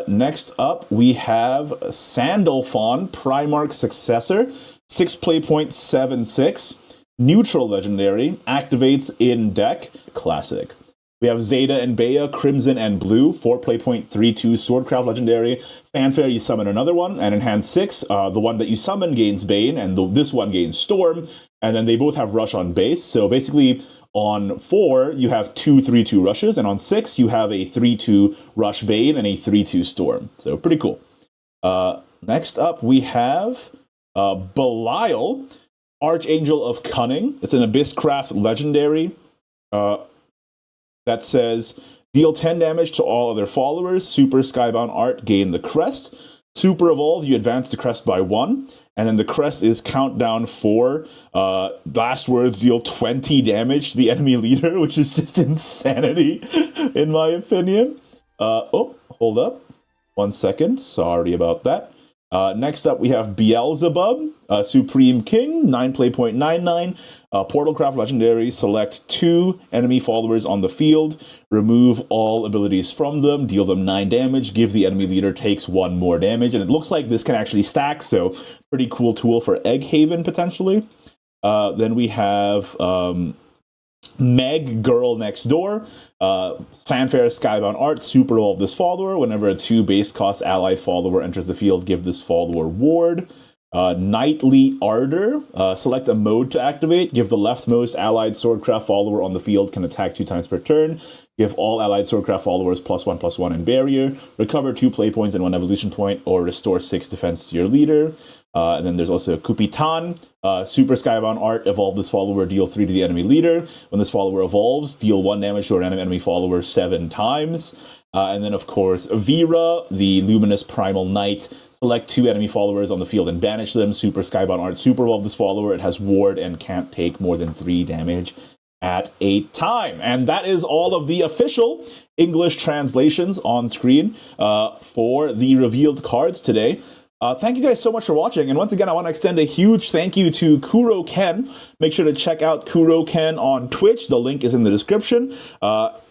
Next up, we have Sandalphon, Primarch Successor, 6-play.76, Neutral Legendary, activates in deck, Classic. We have Zeta and Bea, Crimson and Blue, 4-play.32 Swordcraft Legendary. Fanfare, you summon another one, and in hand 6, the one that you summon gains Bane, and this one gains Storm, and then they both have Rush on base. So basically, on 4, you have 2 3/2 rushes, and on 6, you have a 3/2 Rush Bane and a 3/2 Storm. So pretty cool. Next up, we have Belial, Archangel of Cunning. It's an Abysscraft Legendary. That says, deal 10 damage to all other followers. Super Skybound Art, gain the Crest. Super Evolve, you advance the Crest by 1. And then the Crest is countdown 4. Last words, deal 20 damage to the enemy leader, which is just insanity, in my opinion. Oh, hold up. 1 second. Sorry about that. Next up, we have Beelzebub, Supreme King, 9-play.99. Portalcraft Legendary, select 2 enemy followers on the field, remove all abilities from them, deal them 9 damage, give the enemy leader takes 1 more damage, and it looks like this can actually stack, so pretty cool tool for Egghaven, potentially. Then we have Meg, Girl Next Door, Fanfare, Skybound Art, Super Evolve this follower. Whenever a 2 base cost allied follower enters the field, give this follower ward. Nightly Ardor, select a mode to activate. Give the leftmost allied Swordcraft follower on the field can attack 2 times per turn. Give all allied Swordcraft followers +1/+1 in barrier. Recover 2 play points and 1 evolution point, or restore 6 defense to your leader. And then there's also Kitan, Super Skybound Art, evolve this follower, deal 3 to the enemy leader. When this follower evolves, deal 1 damage to an enemy follower 7 times. And then, of course, Vera, the Luminous Primal Knight. Select 2 enemy followers on the field and banish them. Super Skybound Art, Super Evolve this follower. It has ward and can't take more than 3 damage at a time. And that is all of the official English translations on screen for the revealed cards today. Thank you guys so much for watching, and once again I want to extend a huge thank you to Kuro Ken. Make sure to check out Kuro Ken on Twitch, the link is in the description,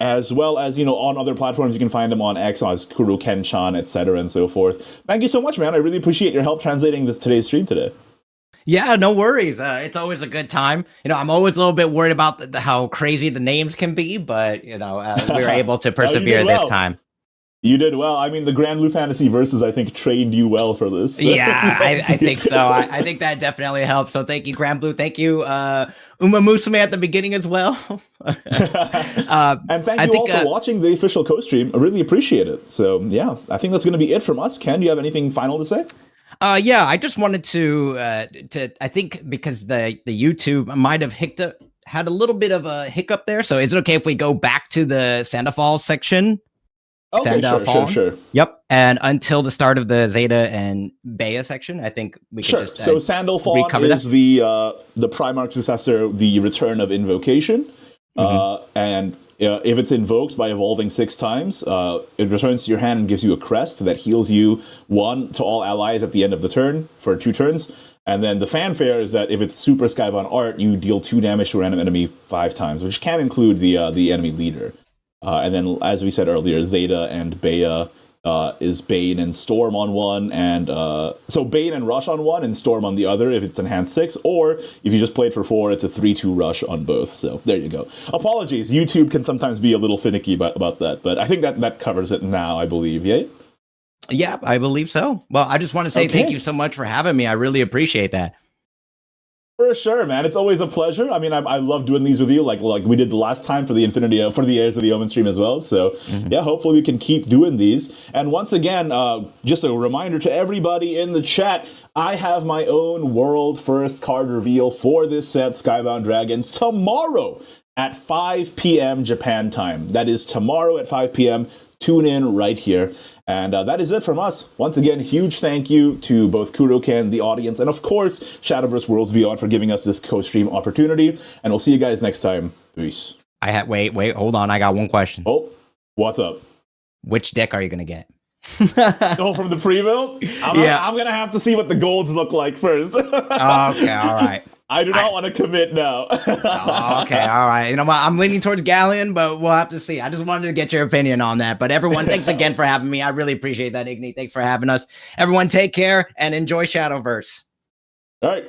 as well as, you know, on other platforms. You can find him on X as Kuro Ken-chan, etc. and so forth. Thank you so much, man. I really appreciate your help translating today's stream today. Yeah, no worries. It's always a good time. You know, I'm always a little bit worried about how crazy the names can be, but, you know, we were able to persevere this time. You did well. I mean, the Grandblue Fantasy Versus, I think, trained you well for this. Yeah, I think so. I think that definitely helps. So thank you, Grandblue. Thank you, Musume at the beginning as well. And thank you all for watching the official co-stream. I really appreciate it. So, yeah, I think that's going to be it from us. Ken, do you have anything final to say? Yeah, I just wanted to I think because the YouTube might have had a little bit of a hiccup there. So is it okay if we go back to the Sandalphon section? Okay, Sandalphon. sure. Yep. And until the start of the Zeta and Bea section, I think we could just so Sandalphon is the Primarch successor, the Return of Invocation. And if it's invoked by evolving 6 times, it returns to your hand and gives you a crest that heals you 1 to all allies at the end of the turn for 2 turns. And then the fanfare is that if it's Super Skybound Art, you deal 2 damage to a random enemy 5 times, which can include the enemy leader. And then, as we said earlier, Zeta and Bea is Bane and Storm on one, and so Bane and Rush on one, and Storm on the other if it's enhanced 6, or if you just played for 4, it's a 3/2 Rush on both. So there you go. Apologies, YouTube can sometimes be a little finicky about that, but I think that covers it now, I believe, yeah? Yeah, I believe so. Well, I just want to say thank you so much for having me. I really appreciate that. For sure, man. It's always a pleasure. I mean, I love doing these with you, like we did the last time for the Heirs of the Omen stream as well. So yeah, hopefully we can keep doing these. And once again, just a reminder to everybody in the chat, I have my own world first card reveal for this set, Skybound Dragons, tomorrow at 5 p.m. Japan time. That is tomorrow at 5 p.m. Tune in right here. And that is it from us. Once again, huge thank you to both Kuroken, the audience, and of course, Shadowverse Worlds Beyond for giving us this co-stream opportunity. And we'll see you guys next time. Peace. Wait, hold on. I got one question. Oh, what's up? Which deck are you going to get? Oh, from the pre-build? I'm going to have to see what the golds look like first. Okay, all right. I do not want to commit now. Okay, all right. You know what? I'm leaning towards Galleon, but we'll have to see. I just wanted to get your opinion on that. But everyone, thanks again for having me. I really appreciate that, Igni. Thanks for having us. Everyone, take care and enjoy Shadowverse. All right.